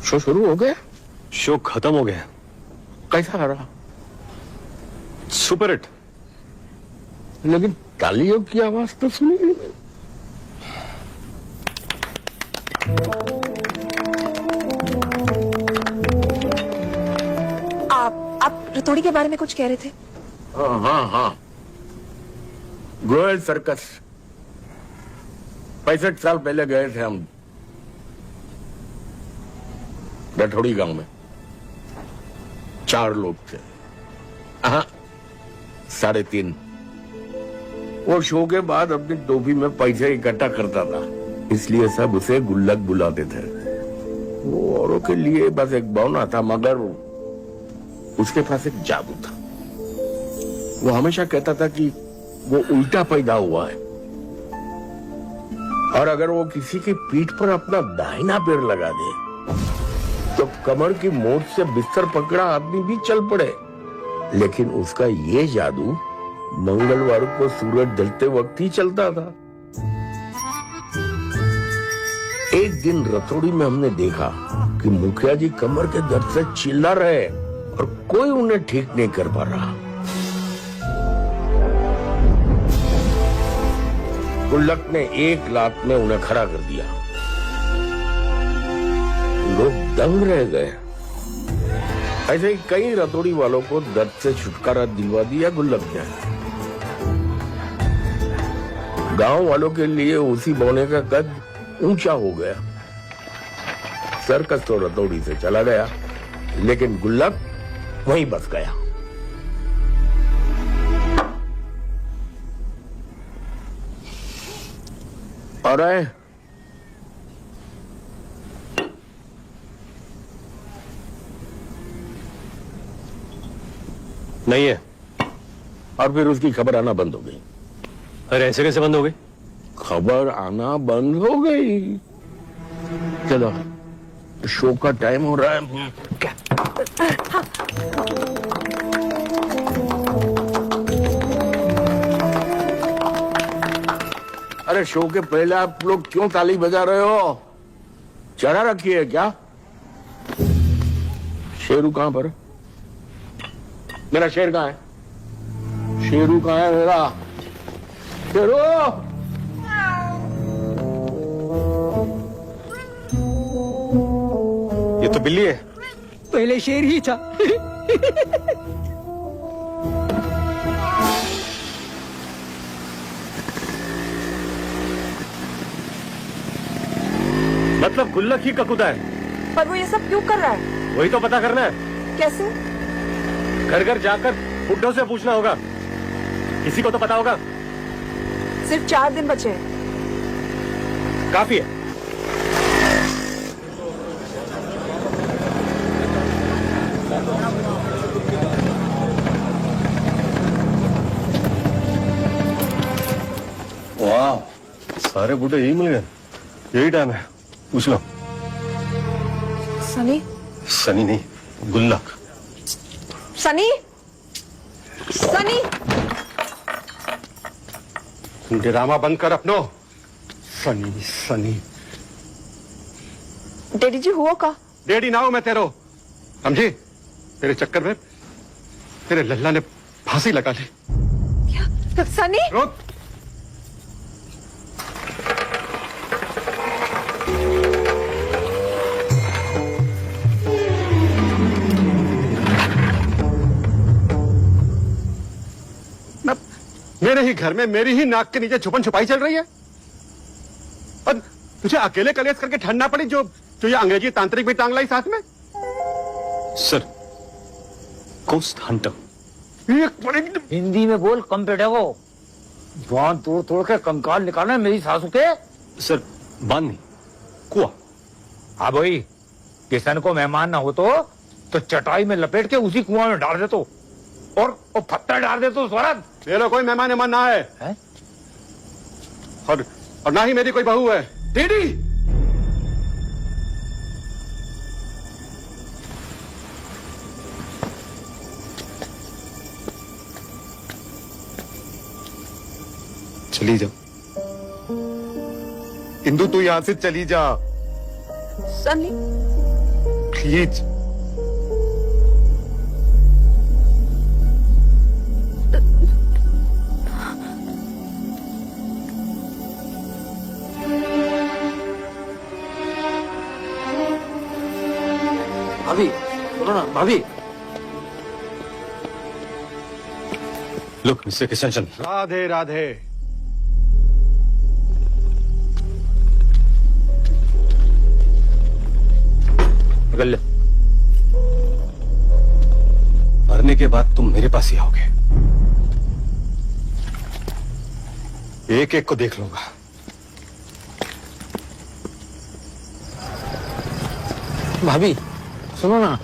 Show शुरू हो गया? शो खत्म हो गया। कैसा रहा? Super hit. लेकिन तालियों की आवाज तो सुनी नहीं। आप रतौड़ी के बारे में कुछ कह रहे थे? हाँ, गोयल सर्कस 65 साल पहले गए थे हम रतौड़ी गांव में। 4 लोग थे। 3.5। वो शो के बाद अपनी टोपी में पैसे इकट्ठा करता था, इसलिए सब उसे गुल्लक बुलाते थे। वो औरों के लिए बस एक बौना था, मगर उसके पास एक जादू था। वो हमेशा कहता था कि वो उल्टा पैदा हुआ है, और अगर वो किसी की पीठ पर अपना दाहिना पैर लगा दे तो कमर की मोच से बिस्तर पकड़ा आदमी भी चल पड़े। लेकिन उसका ये जादू मंगलवार को सूरज ढलते वक्त ही चलता था। एक दिन रतौड़ी में हमने देखा कि मुखिया जी कमर के दर्द से चिल्ला रहे और कोई उन्हें ठीक नहीं कर पा रहा। गुल्लक ने एक लात में उन्हें खड़ा कर दिया। लोग दंग रह गए। ऐसे ही कई रतौड़ी वालों को दर्द से छुटकारा दिलवा दिया गुल्लक ने। गांव वालों के लिए उसी बौने का कद ऊंचा हो गया। सर्कस तो रतौड़ी से चला गया, लेकिन गुल्लक वहीं बस गया। और आए नहीं है। और फिर उसकी खबर आना बंद हो गई। अरे ऐसे कैसे बंद हो गई? खबर आना बंद हो गई। चलो शो का टाइम हो रहा है। अरे शो के पहले आप लोग क्यों ताली बजा रहे हो? चढ़ा रखी है क्या? शेरू कहां पर? मेरा शेर कहां है? शेरू कहां है मेरा? शेरू! ये तो बिल्ली है। पहले शेर ही था। मतलब गुल्लक ही ककुदा है। पर वो ये सब क्यों कर रहा है? वही तो पता करना है। कैसे? घर घर जाकर बुड्ढों से पूछना होगा, किसी को तो पता होगा। सिर्फ 4 दिन बचे हैं। काफी है। वाह, सारे बूढ़े यही मिल गए। यही टाइम है, पूछ लो। सनी, सनी नहीं, गुल्लक। सनी, सनी। ड्रामा बंद कर अपनो। सनी सनी। डैडी जी हुआ का? डैडी ना हो मैं तेरो, समझी? तेरे चक्कर में तेरे लल्ला ने फांसी लगा ली। क्या? सनी? रुक। मेरे ही घर में मेरी ही नाक के नीचे छुपन छुपाई चल रही है और तुझे अकेले कलेश करके ठंडना पड़ी जो ये अंग्रेजी तांत्रिक भी टांग लाई साथ में। Sir, ghost Hunter. हिंदी में बोल, कम पेटे को जवान तोड़ तोड़ के कंकाल निकालना है मेरी सासू के। सर, बांध नहीं, कुआ। हाँ भाई, किसान को मेहमान ना हो तो चटाई में लपेट के उसी कुआं में डाल दे तो और पत्थर डाल दे तो स्वराज। ये लो, कोई मेहमान एमान ना है? और ना ही मेरी कोई बहू है। दीदी चली जा इंदु, तू यहां से चली जा सनी, प्लीज। भाभी सुनो ना, भाभी। Look mister Kishan, Radhe Radhe. निकल ले। मरने के बाद तुम मेरे पास ही आओगे, एक एक को देख लूंगा। भाभी सुनो ना,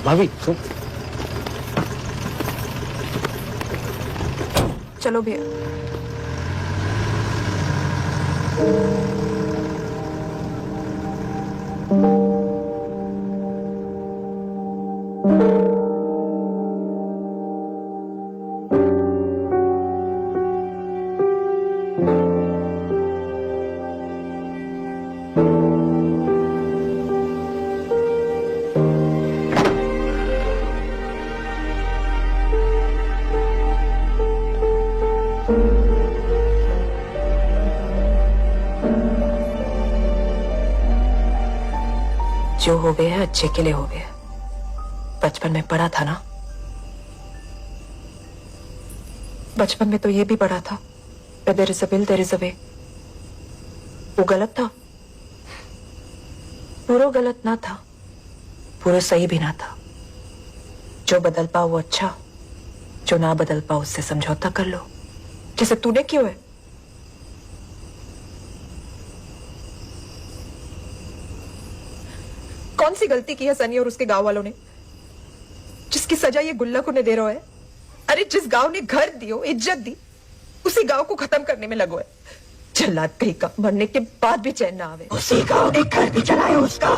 भाभी सुन। चलो भैया। जो हो गया अच्छे के लिए हो गया। बचपन में पढ़ा था ना, बचपन में तो ये भी पढ़ा था, there is a will there is a way. वो गलत था, पूरा गलत ना था, पूरा सही भी ना था। जो बदल पाओ वो अच्छा, जो ना बदल पाओ उससे समझौता कर लो, जैसे तूने क्यों है। कौन सी गलती की है सनी और उसके गांव वालों ने, जिसकी सजा ये गुल्लक उन्हें दे रहा है। अरे जिस गांव ने घर दियो, इज्जत दी, उसी गांव को खत्म करने में लगो है। जल्लाद कहीं का, मरने के बाद भी चैन ना आवे। उसी का एक घर भी चलाए उसका।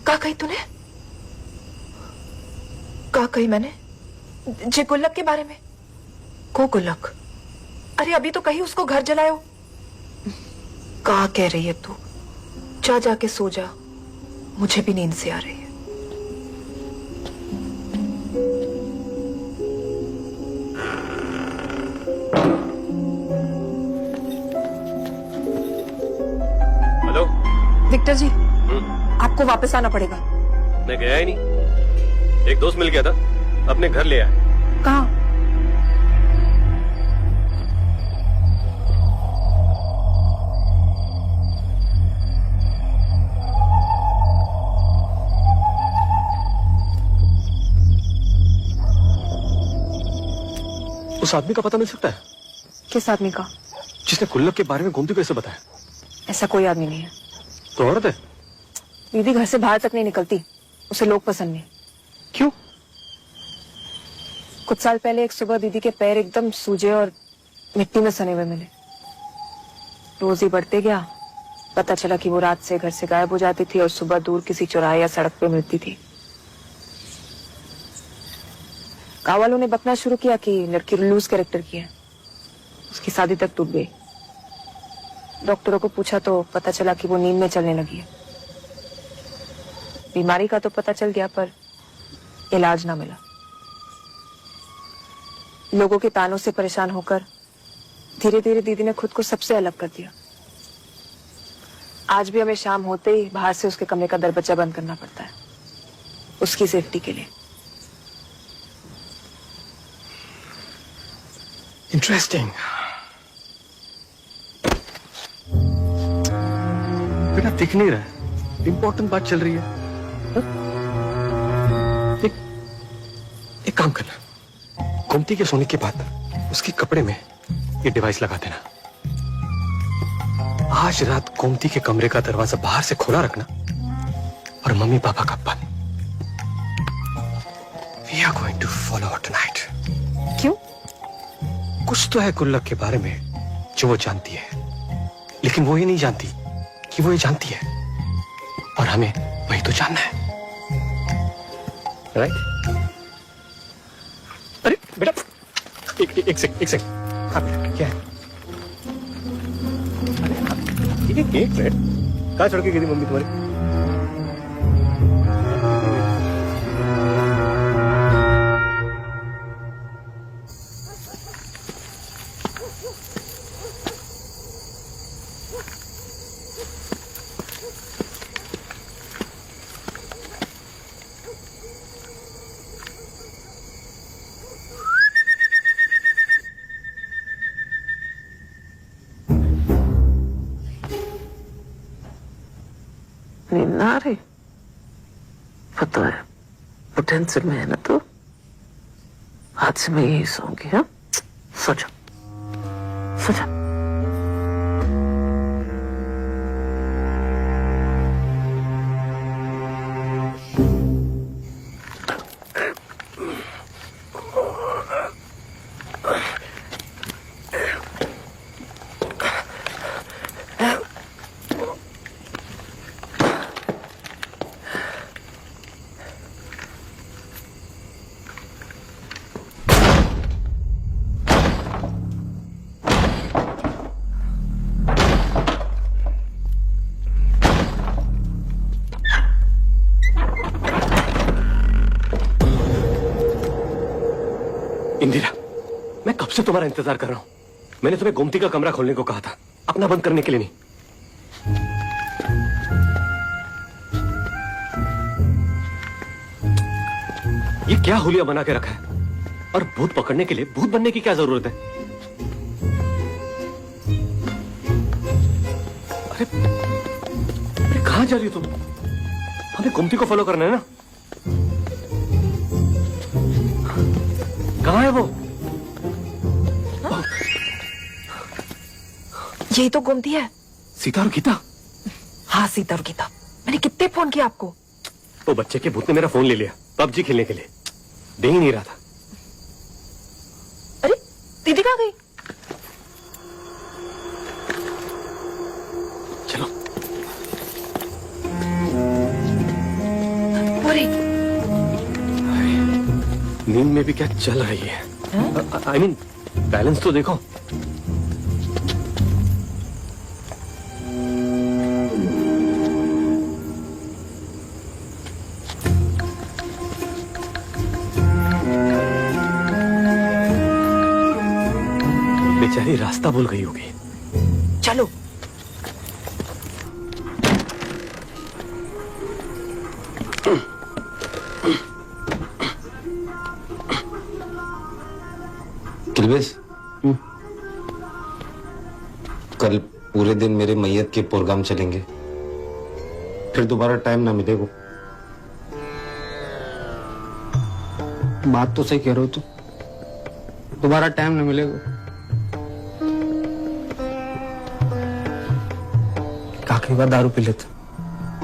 का कही तूने? का कही मैंने? जे गुल्लक के बारे में? को गुल्लक? अरे अभी तो कही उसको घर जलायो। का कह रही है तू? जा जाके सो जा, मुझे भी नींद से आ रही है। हेलो विक्टर जी, आपको वापस आना पड़ेगा। मैं गया ही नहीं, एक दोस्त मिल गया था, अपने घर ले आया। कहाँ? उस आदमी का पता मिल सकता है? किस आदमी का? जिसने गुल्लक के बारे में गोमती को ऐसे बताया? ऐसा कोई आदमी नहीं है। तो औरत है? दीदी घर से बाहर तक नहीं निकलती, उसे लोग पसंद नहीं। क्यों? कुछ साल पहले एक सुबह दीदी के पैर एकदम सूजे और मिट्टी में सने हुए मिले। रोज ही बढ़ते गया, पता चला कि वो रात से घर से गायब हो जाती थी और सुबह दूर किसी चौराहे या सड़क पे मिलती थी। गाँव वालों ने बकना शुरू किया कि लड़की लूज कैरेक्टर की है, उसकी शादी तक टूट गई। डॉक्टरों को पूछा तो पता चला कि वो नींद में चलने लगी है। बीमारी का तो पता चल गया पर इलाज ना मिला। लोगों के तानों से परेशान होकर धीरे धीरे दीदी ने खुद को सबसे अलग कर दिया। आज भी हमें शाम होते ही बाहर से उसके कमरे का दरवाजा बंद करना पड़ता है, उसकी सेफ्टी के लिए। इंटरेस्टिंग। बेटा दिख नहीं रहा है, इंपॉर्टेंट बात चल रही है। एक काम करना, गोमती के सोने के बाद उसके कपड़े में ये डिवाइस लगा देना। आज रात गोमती के कमरे का दरवाजा बाहर से खोला रखना और मम्मी पापा का बंद। We are going to follow her tonight. क्यों? कुछ तो है गुल्लक के बारे में जो वो जानती है, लेकिन वो ही नहीं जानती कि वो ये जानती है, और हमें वही तो जानना है। राइट? अरे बेटा एक सेकंड। हाँ बेटा क्या है? अरे एक मिनट, कहाँ छोड़ के गई थी मम्मी तुम्हारी? नींद ना आ रही? पता है वो टेंशन में है ना, तो आज से मैं यही सोऊंगी। हाँ, सो जा, सो जा। इंदिरा, मैं कब से तुम्हारा इंतजार कर रहा हूं। मैंने तुम्हें गोमती का कमरा खोलने को कहा था, अपना बंद करने के लिए नहीं। ये क्या हुलिया बना के रखा है? और भूत पकड़ने के लिए भूत बनने की क्या जरूरत है? अरे कहां जा रही हो तुम? हमें गोमती को फॉलो करना है ना? कहाँ है वो? यही तो गोमती है। सीता और गीता? हाँ, सीता और गीता। मैंने कितने फोन किया आपको? वो बच्चे के भूत ने मेरा फोन ले लिया पबजी खेलने के लिए। दे ही नहीं रहा था। अरे दीदी कहाँ गई? चलो। पूरी नींद में भी क्या चल रही है? आई मीन बैलेंस तो देखो। बेचारी रास्ता भूल गई होगी। चलो। किलबेस, कल पूरे दिन मेरे मैयत के प्रोग्राम चलेंगे, फिर दोबारा टाइम ना मिलेगा। बात तो सही कह रहे हो तुम, दोबारा टाइम नहीं मिलेगा। आखिरी बार दारू पी लेते,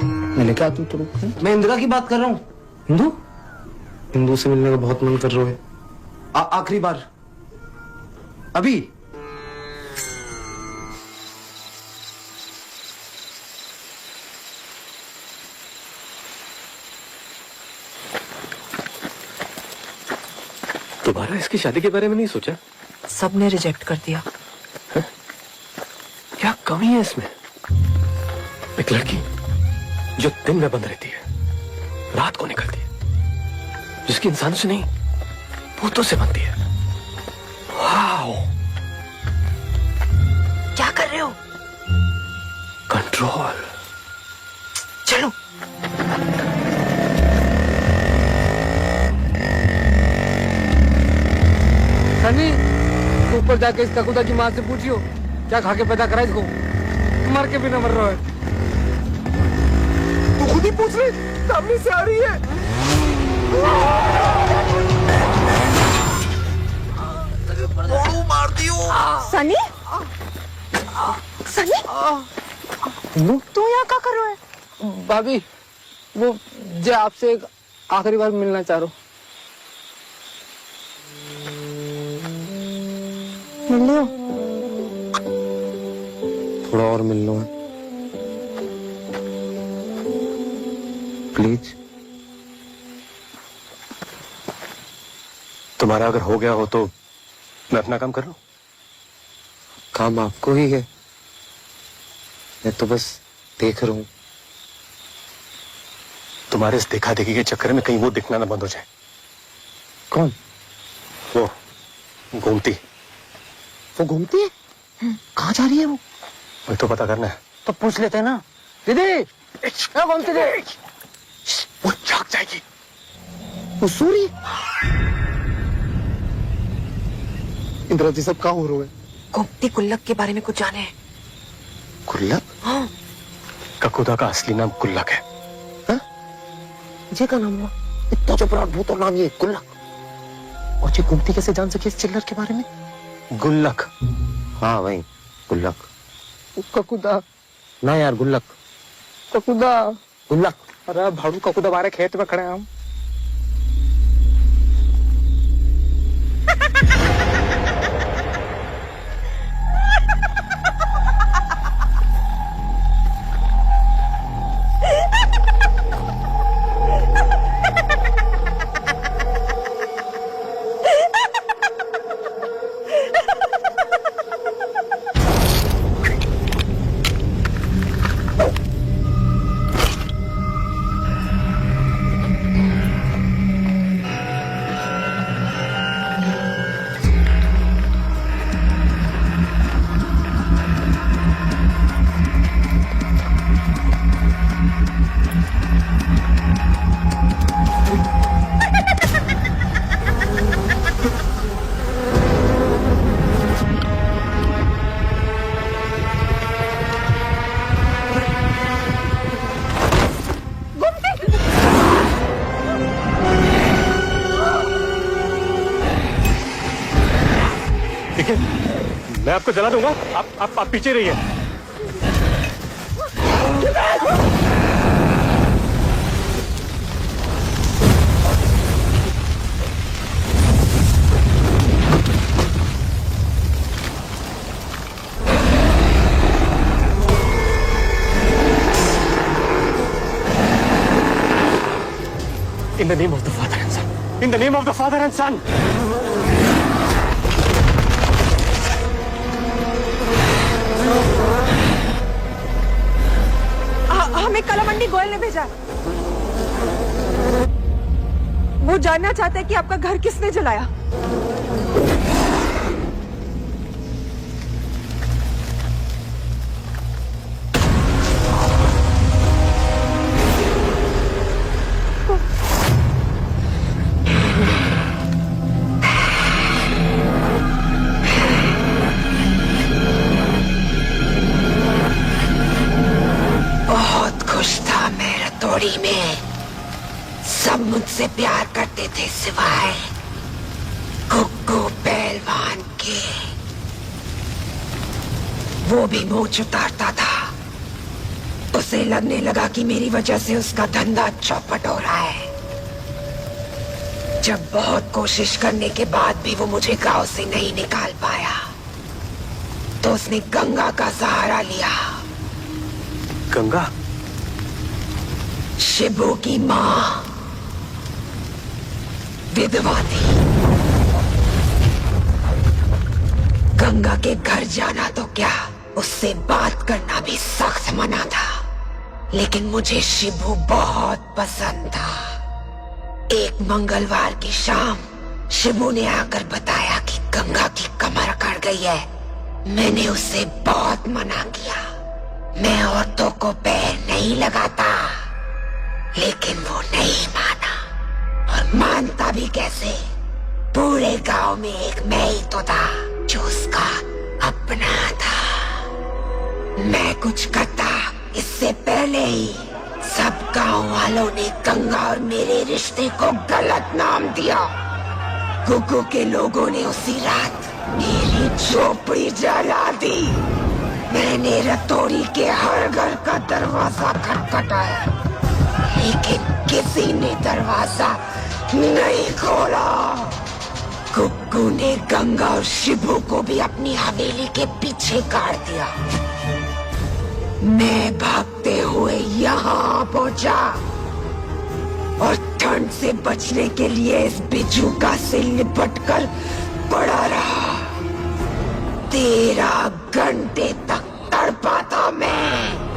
मैं लेके आता हूँ तुम। मैं इंदिरा की बात कर रहा हूँ। हिंदू? हिंदू से मिलने का बहुत मन कर रहा है। आखिरी बार, अभी। दोबारा इसकी शादी के बारे में नहीं सोचा? सबने रिजेक्ट कर दिया। क्या कमी है इसमें? एक लड़की जो दिन में बंद रहती है, रात को निकलती है, जिसकी इंसान से नहीं भूतों से बनती है। वाओ! क्या कर रहे हो? कंट्रोल। चलो। सनी, ऊपर जाके इस ककुदा की माँ से पूछियो क्या खा के पैदा करा इसको, मर के भी न मर रहा है। तू खुद ही पूछ ले, सामने से आ रही है। मार दियो। सनी? सनी? तू यहाँ क्या कर रहा है? भाभी, वो जो आपसे एक आखिरी बार मिलना चाह रहा हूँ। मिल लियो? थोड़ा और मिल लो प्लीज। तुम्हारा अगर हो गया हो तो मैं अपना काम कर लूं। काम आपको ही है, मैं तो बस देख रहा हूं। तुम्हारे इस देखा देखी के चक्कर में कहीं वो दिखना ना बंद हो जाए। कौन? वो घूमती। वो घूमती है? कहाँ जा रही है वो? वही तो पता करना है। तो पूछ लेते हैं ना। दीदी, कौन सी दीदी? वो जाग जाएगी। वो सूरी। इंदिरा जी सब कहाँ हो रहे हैं? गोमती गुल्लक के बारे में कुछ जाने हैं? गुल्लक? हाँ। ककुदा का असली नाम गुल्लक है। ये का नाम हुआ? इतना चपराट भूत और नाम ये गुल्लक। और ये घूमती कैसे जान सके इस चिल्लर के बारे में? गुल्लक। हाँ वही गुल्लक। ककुदा ना यार, गुल्लक। ककुदा। गुल्लक। अरे भाड़ू ककुदा हमारे खेत में खड़े हैं हम। मैं आपको जला दूंगा, आप पीछे रहिए। In the name of the Father and Son. In the name of the Father and Son. हमें कलामंडी गोयल ने भेजा। वो जानना चाहते हैं कि आपका घर किसने जलाया। में सब मुझसे प्यार करते थे सिवाय कुक्कू पहलवान के। वो भी मूंछ उतारता था। उसे लगने लगा कि मेरी वजह से उसका धंधा चौपट हो रहा है। जब बहुत कोशिश करने के बाद भी वो मुझे गांव से नहीं निकाल पाया तो उसने गंगा का सहारा लिया। गंगा? शिबू की माँ विधवा थी। गंगा के घर जाना तो क्या, उससे बात करना भी सख्त मना था। लेकिन मुझे शिबू बहुत पसंद था। एक मंगलवार की शाम शिबू ने आकर बताया कि गंगा की कमर कट गई है। मैंने उससे बहुत मना किया। मैं औरतों को पैर नहीं लगाता, लेकिन वो नहीं माना। और मानता भी कैसे? पूरे गांव में एक मैं ही तो था जो उसका अपना था। मैं कुछ करता इससे पहले ही सब गांव वालों ने गंगा और मेरे रिश्ते को गलत नाम दिया। गुग्गू के लोगों ने उसी रात मेरी झोपड़ी जला दी। मैंने रतौड़ी के हर घर का दरवाजा खटखटाया, लेकिन किसी ने दरवाजा नहीं खोला। गुग्गू ने गंगा और शिबू को भी अपनी हवेली के पीछे काट दिया। मैं भागते हुए यहाँ पहुंचा और ठंड से बचने के लिए इस बिजूका से लिपटकर पड़ा रहा। 13 घंटे तक तड़पा था मैं।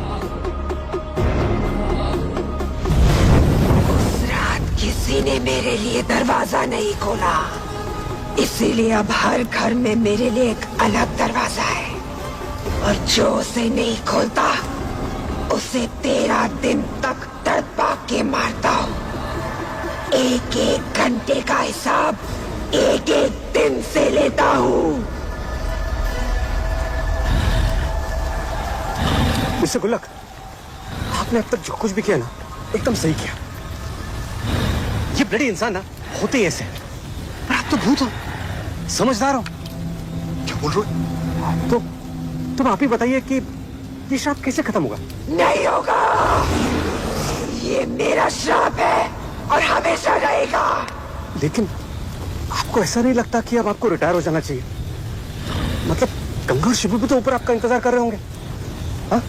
उस रात किसी ने मेरे लिए दरवाजा नहीं खोला, इसीलिए अब हर घर में मेरे लिए एक अलग दरवाजा है। और जो उसे नहीं खोलता उसे 13 दिन तक तड़पा के मारता हूँ। एक एक घंटे का हिसाब एक एक दिन से लेता हूँ। मिस्टर गुल्लक, आपने अब तक जो कुछ भी किया ना, एकदम सही किया। ये ब्लडी इंसान ना होते ही ऐसे हैं। पर आप तो भूत हो, समझदार हो। क्या बोल रहे हो? तो तुम आप ही बताइए कि ये श्राप कैसे खत्म होगा? नहीं होगा। ये मेरा श्राप है और हमेशा रहेगा। लेकिन आपको ऐसा नहीं लगता कि अब आपको रिटायर हो जाना चाहिए? मतलब गंगा और शिबू भी तो ऊपर आपका इंतजार कर रहे होंगे। हाँ?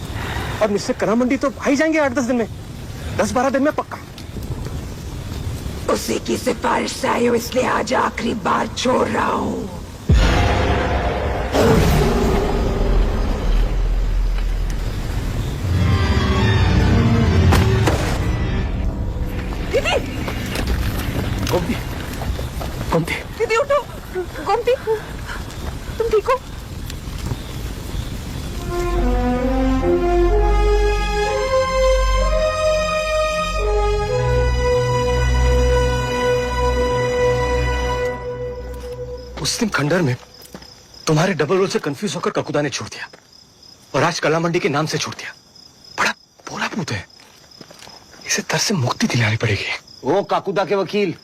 और मिस्टर कलामंडी तो आ ही जाएंगे 8-10 दिन में, 10-12 दिन में पक्का। उसी की सिफारिश से आई हूँ, इसलिए आज आखिरी बार छोड़ रहा हूँ। दीदी, गोमती, गोमती, दीदी उठो। गोमती, तुम ठीक हो? उस दिन खंडर में तुम्हारे डबल रोल से कंफ्यूज होकर ककुदा ने छोड़ दिया और आज कलामंडी के नाम से छोड़ दिया। बड़ा भोला भूत है, इसे दर्द से मुक्ति दिलानी पड़ेगी। ओ काकुदा के वकील,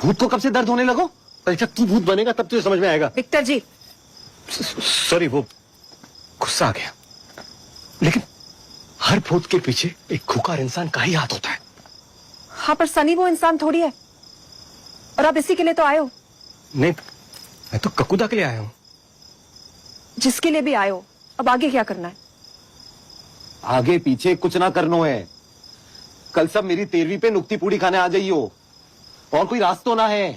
भूत को कब से दर्द होने लगो? पर जब तू भूत बनेगा तब तुझे समझ में आएगा। विक्टर जी, सॉरी, वो गुस्सा आ गया। लेकिन हर भूत के पीछे एक खुकार इंसान का ही हाथ होता है। हाँ, पर सनी वो इंसान थोड़ी है। और आप इसी के लिए तो आए हो। नहीं, मैं तो ककुदा के लिए आया हूं। जिसके लिए भी आए हो, अब आगे क्या करना है? आगे पीछे कुछ ना करना है। कल सब मेरी 13वीं पे नुक्ती पूड़ी खाने आ जाइयो, और कोई रास्ता तो ना है।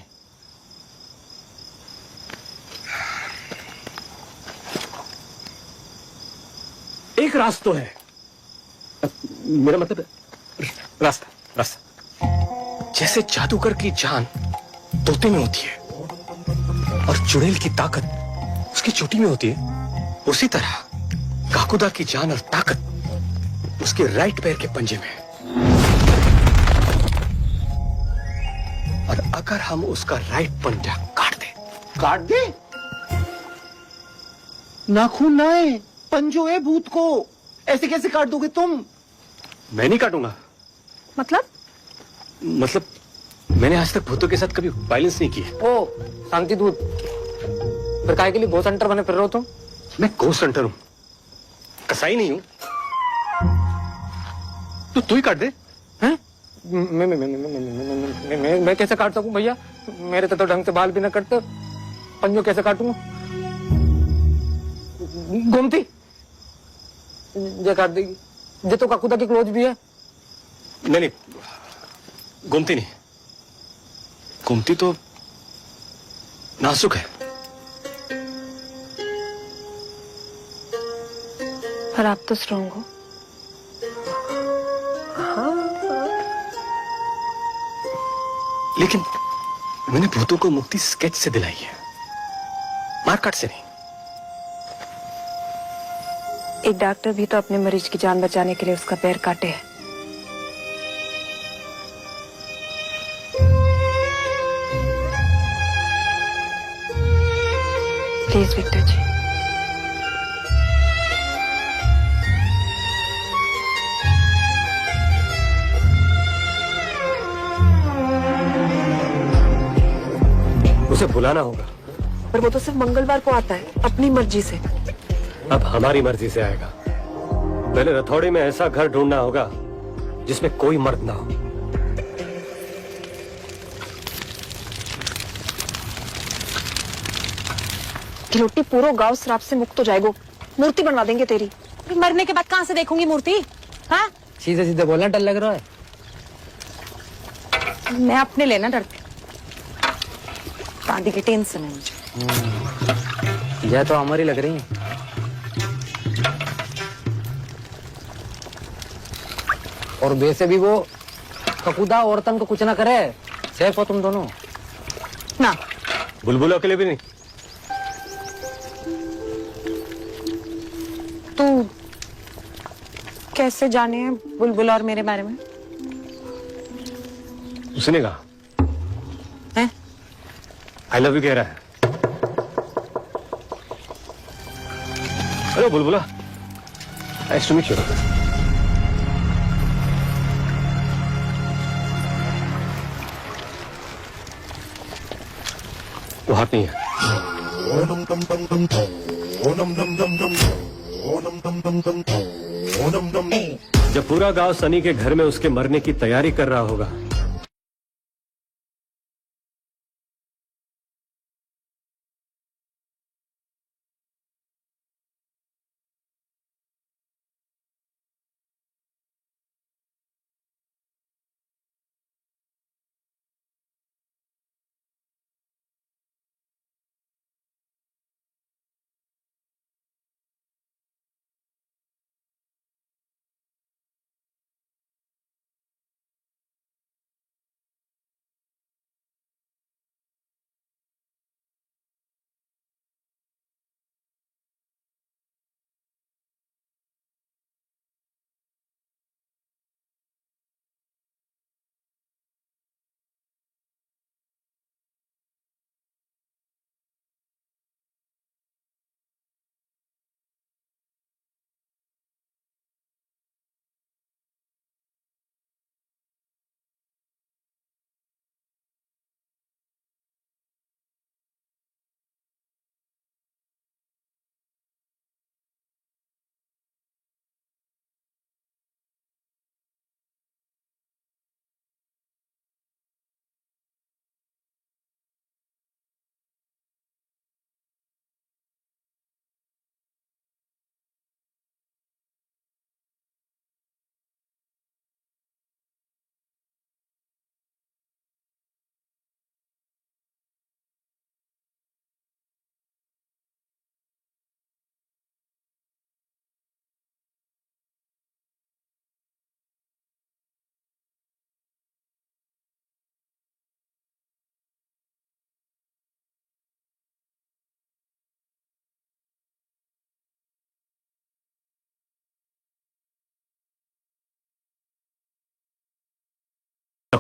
एक रास्ता है, मेरा मतलब रास्ता रास्ता। जैसे जादूगर की जान तोते में होती है और चुड़ैल की ताकत उसकी चोटी में होती है, उसी तरह काकुदा की जान और ताकत उसके राइट पैर के पंजे में है। और अगर हम उसका राइट पंजा काट दे? नाखून ना है, पंजो है भूत को, ऐसे कैसे काट दोगे तुम? मैं नहीं काटूंगा। मतलब मैंने आज तक भूतों के साथ कभी वायलेंस नहीं की है। ओ शांति दूत, फिर काहे के लिए घोस्ट हंटर बने फिर रहे हो तुम? मैं घोस्ट हंटर हूं, कसाई नहीं हूं। तो तू ही काट दे। हैं? मैं कैसे काट सकूं भैया? मेरे तो ढंग से बाल भी ना कटते, पंजो कैसे काटूंगा? गोमती जे काट देगी, जे तो काकुदा की क्लोज भी है। नहीं, गोमती नहीं, गोमती तो नाजुक है। पर आप तो स्ट्रांग हो। लेकिन मैंने भूतों को मुक्ति स्केच से दिलाई है, मारकाट से नहीं। एक डॉक्टर भी तो अपने मरीज की जान बचाने के लिए उसका पैर काटे है। प्लीज विक्टर जी। उसे बुलाना होगा। पर वो तो सिर्फ मंगलवार को आता है, अपनी मर्जी से। अब हमारी मर्जी से आएगा। पहले रथौड़ी में ऐसा घर ढूंढना होगा जिसमें कोई मर्द ना हो। गिलोटी पूरा गांव श्राप से मुक्त हो जाएगा, मूर्ति बनवा देंगे तेरी। मरने के बाद कहाँ से देखूंगी मूर्ति? हाँ, सीधे सीधे बोलना डर लग रहा है। मैं अपने लेना डरती हूँ, शादी की टेंशन है मुझे। यह तो हमारी लग रही है। और वैसे भी वो ककुदा औरतन को कुछ ना करे, सेफ हो तुम दोनों ना। बुलबुल अकेले भी नहीं। तू कैसे जाने है बुलबुल और मेरे बारे में? उसने कहा हैं? आई लव यू कह रहा है। हेलो बुलबुला, नाइस टू मीट यू। वो हाथ नहीं है। जब पूरा गांव सनी के घर में उसके मरने की तैयारी कर रहा होगा,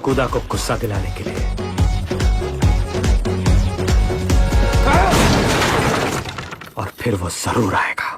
ककूदा को गुस्सा दिलाने के लिए। और फिर वो जरूर आएगा।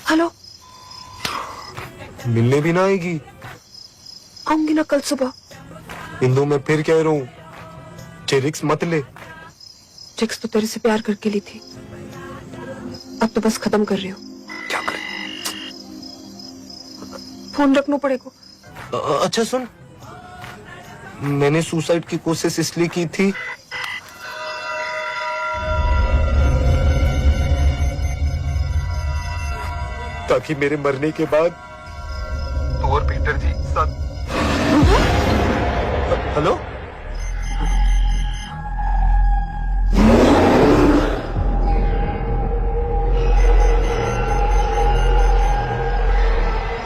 हेलो। मिलने भी ना आएगी? आऊंगी ना कल सुबह। इंदु मैं फिर कह रहा हूँ, रिक्स मत ले। रिक्स तो तेरे से प्यार करके ली थी, अब तो बस खत्म कर रही हो। क्या करें? फोन रखना पड़ेगा। अच्छा सुन, मैंने सुसाइड की कोशिश इसलिए की थी ताकि मेरे मरने के बाद तो और पीटर जी साथ। हेलो,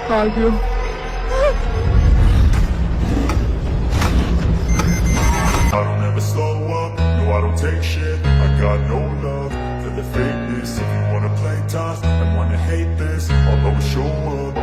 आ गया। I don't ever slow up, no I don't take shit. I got no love for the fakeness. If you wanna play tough and wanna hate this, I'll always show up.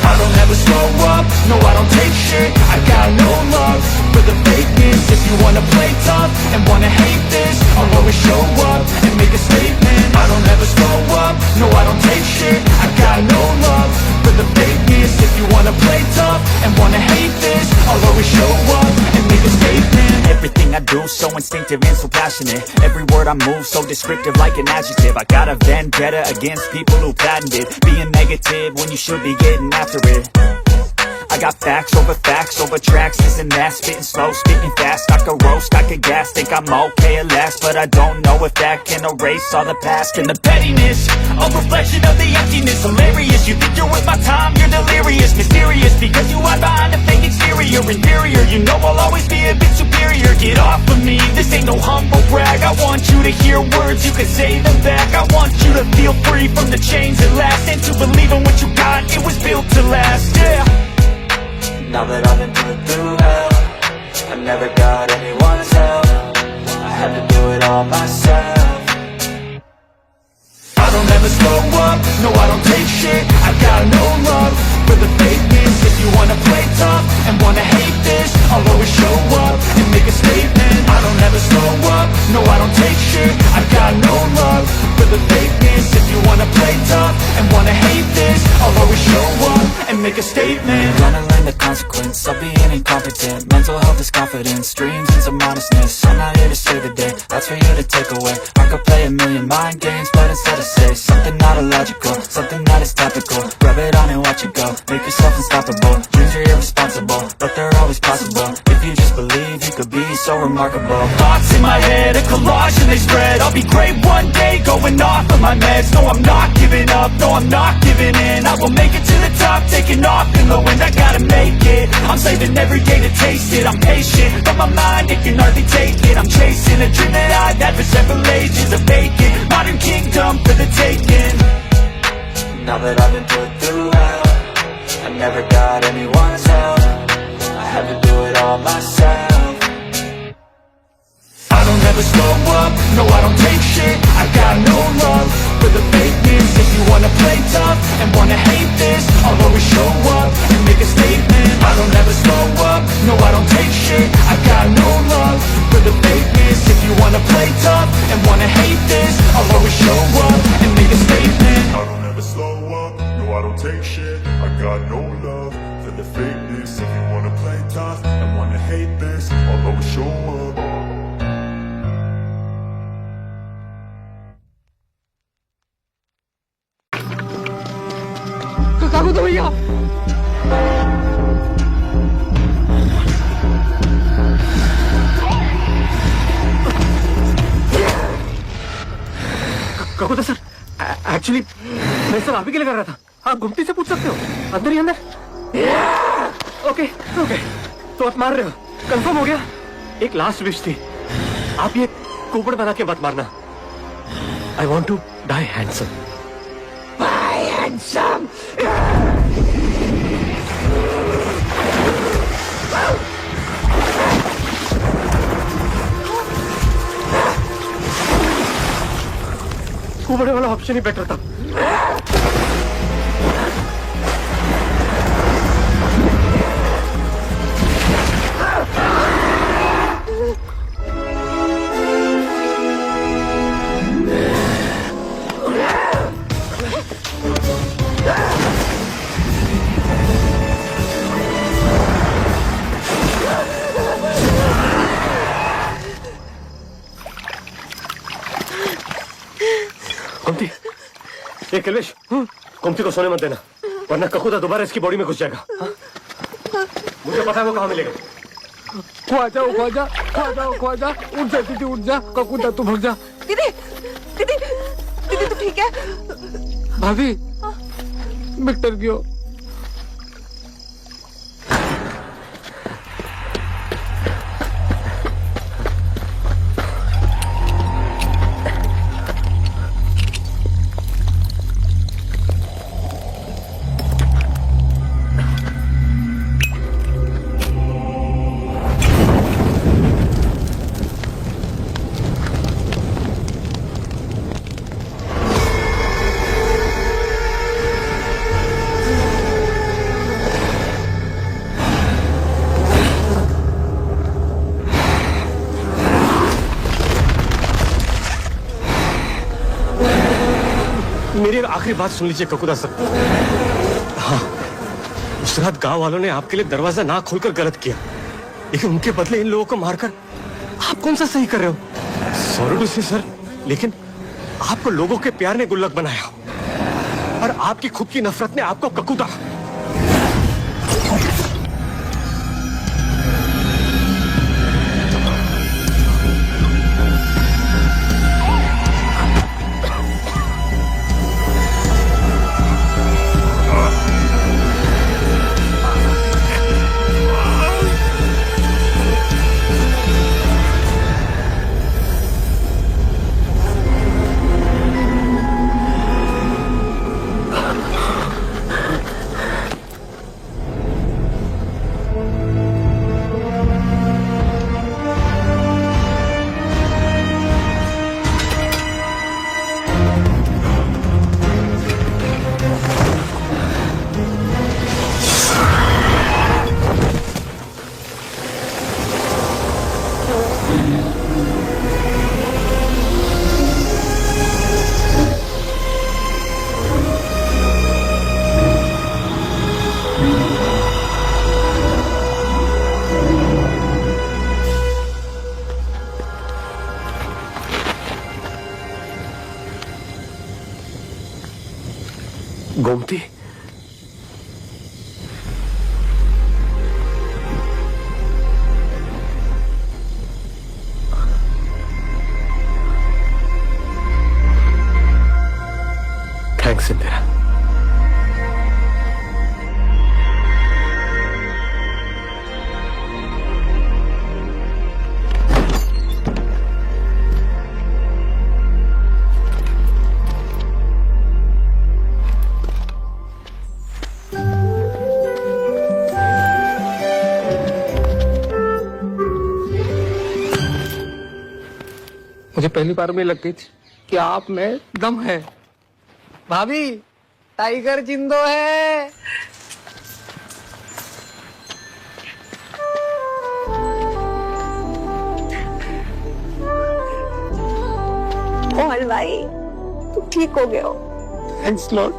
I don't ever slow up, no I don't take shit. I got no love for the fakeness. If you wanna play tough and wanna hate this, I'll always show up and make a statement. I don't ever slow up, no I don't take shit. I got no love for the fakeness. If you wanna play tough and wanna hate this, I'll always show up and make a statement. Everything I do so instinctive and so passionate. Every word I move so descriptive like an adjective. I got a vendetta against people who patented being negative when you should be getting after it. I got facts over tracks, this and that. Spitting slow, spitting fast. I could roast, I could gas. Think I'm okay at last, but I don't know if that can erase all the past. And the pettiness, a reflection of the emptiness. Hilarious, you think you're worth my time, you're delirious. Mysterious, because you hide behind a fake exterior. Inferior, you know I'll always be a bit superior. Get off of me, this ain't no humble brag. I want you to hear words, you can say them back. I want you to feel free from the chains that last, and to believe in what you got, it was built to last, yeah. Now that I've been through hell, I never got anyone's help. I had to do it all myself. I don't ever slow up, no I don't take shit. I got no love for the fakeness. If you wanna play tough and wanna hate this, I'll always show up and make a statement. I don't ever slow up, no I don't take shit. I got no love for the fakeness. If you wanna play tough and wanna hate this, I'll always show up and make a statement. Gonna learn the consequence of being incompetent. Mental health is confidence, dreams and some honestness. I'm not here to save the day, that's for you to take away. I could play a million mind games, but instead I say something not illogical, something that is topical. Rub it on and watch it go, make yourself unstoppable. Dreams are irresponsible, but they're always possible. If you just believe, you could be so remarkable. Thoughts in my head, a collage and they spread. I'll be great one day, going off of my meds. No, I'm not giving up, no, I'm not giving in. I will make it to the top, taking off in the wind. I gotta make it, I'm saving every day to taste it. I'm patient, but my mind, it can hardly take it. I'm chasing a dream that I've had for several ages. A vacant, modern kingdom for the taking. Now that I've been put through hell, I never got anyone's help. I had to do it all myself. I don't ever slow up, no I don't take shit. I got no love for the fakeness. If you wanna play tough and wanna hate this, I'll always show up and make a statement. I don't ever slow up, no I don't take shit. I got no love for the fakeness. If you wanna play tough and wanna hate this, I'll always show up and make a statement. I don't ever slow up, no I don't take shit. I got no love for the fakeness. If you wanna play tough and wanna hate this, I'll always show up. काकू तो भैया ककुदा sir, actually मैं sir आप ही के लिए कर रहा था। आप गुमटी से पूछ सकते हो, अंदर ही अंदर। ओके ओके, तो आप मार रहे हो, कंफर्म हो गया। एक लास्ट विश थी, आप ये कुबड़ बना के मत मारना। I want to die handsome. Handsome. कुबड़े वाला ऑप्शन ही बेटर था। कुमती, ये कलेश, कुमती को सोने मत देना, वरना ककुदा दोबारा इसकी बॉडी में घुस जाएगा। मुझे पता है वो कहाँ मिलेगा। ख्वाजा ख्वाजा ख्वाजा ख्वाजा, उठ जा दीदी, उठ जा। ककुदा तू भाग जा। दीदी दीदी दीदी, तू ठीक है? भाभी मिक्टर गयो। मेरी आखिरी बात सुन लीजिए ककुदा सर। हाँ, उस रात गांव वालों ने आपके लिए दरवाजा ना खोलकर गलत किया, लेकिन उनके बदले इन लोगों को मारकर आप कौन सा सही कर रहे हो? सॉरी टू से सर, लेकिन आपको लोगों के प्यार ने गुल्लक बनाया और आपकी खुद की नफरत ने आपको ककुदा। गोमती, थैंक्स इंदिरा। मुझे पहली बार में लग गई थी कि आप में दम है। भाभी, टाइगर जिंदो है। कोमल भाई, तू ठीक हो गए हो। Thanks Lord.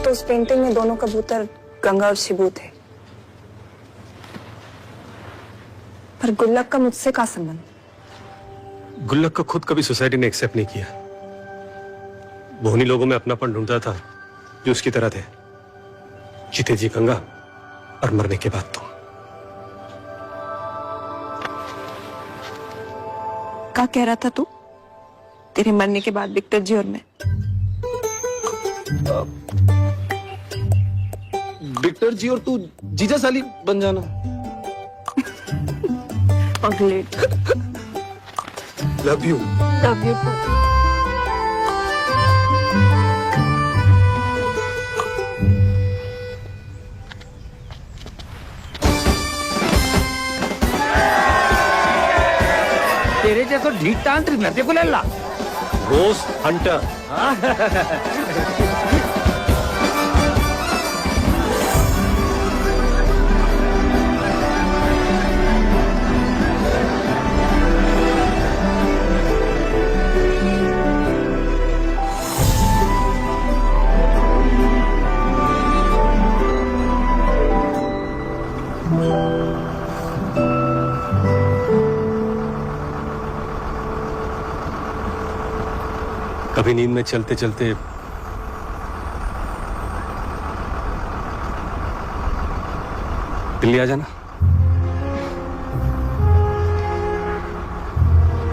तो उस पेंटिंग में दोनों कबूतर गंगा और शिबू थे, पर गुल्लक का मुझसे क्या संबंध? गुल्लक को खुद कभी सोसाइटी ने एक्सेप्ट नहीं किया। वो उन्हीं लोगों में अपनापन ढूंढता था जो उसकी तरह थे, जीते जी गंगा और मरने के बाद तुम। क्या कह रहा था तू? तेरे मरने के बाद विक्टर जी और मैं। विक्टर जी और तू जीजा साली बन जाना। पगलेट। Love you. Love you too. तेरे जैसा ढीठ तांत्रिक नते को लल्ला घोस्ट हंटर। कभी नींद में चलते चलते दिल्ली आ जाना।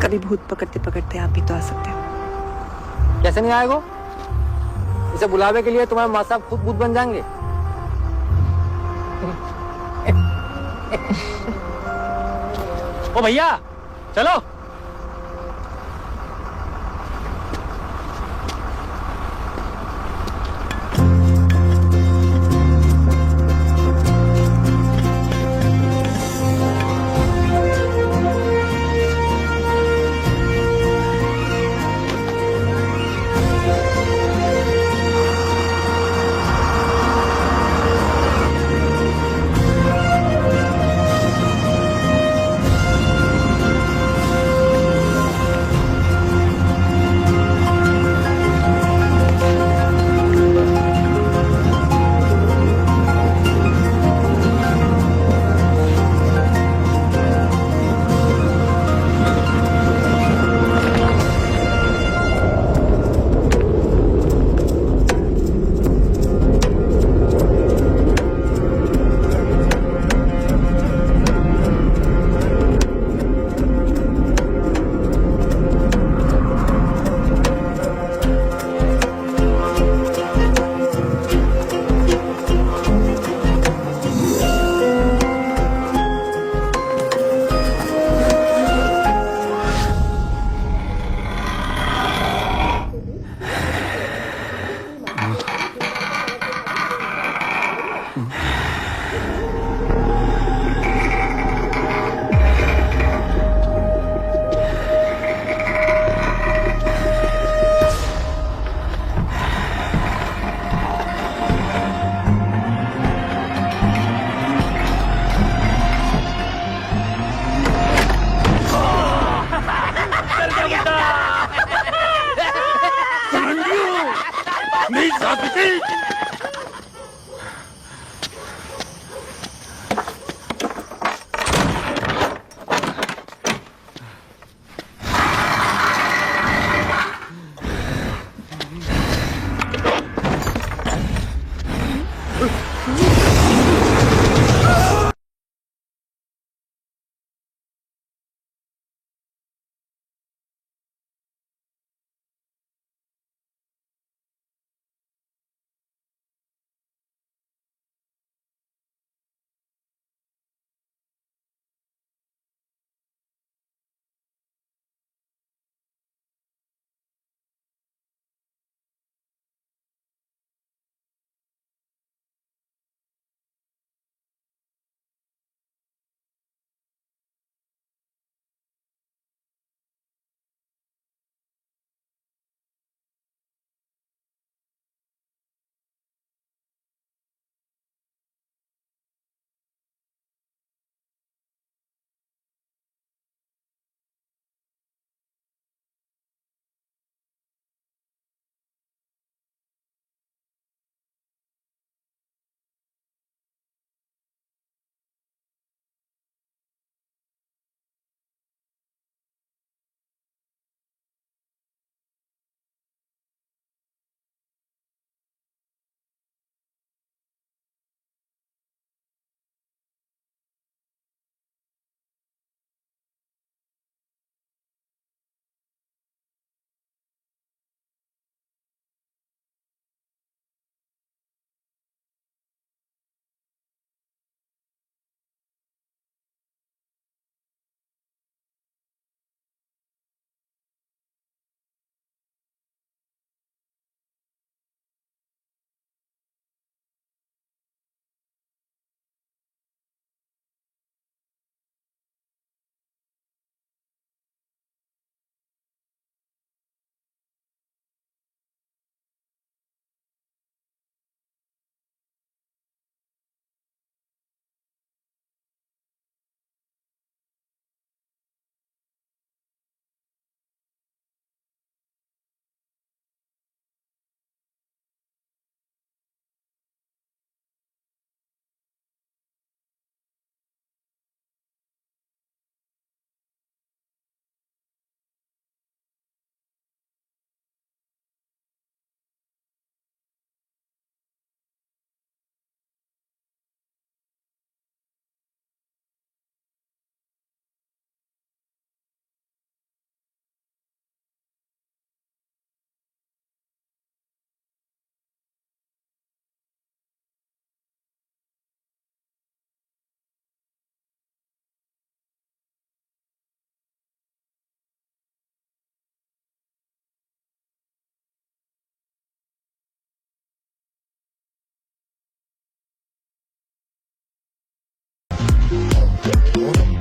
कभी भूत पकड़ते पकड़ते आप भी तो आ सकते हो। कैसे नहीं आएगो? इसे बुलावे के लिए तुम्हारे माँ साहब खुद भूत बन जाएंगे। ओ भैया चलो। wanna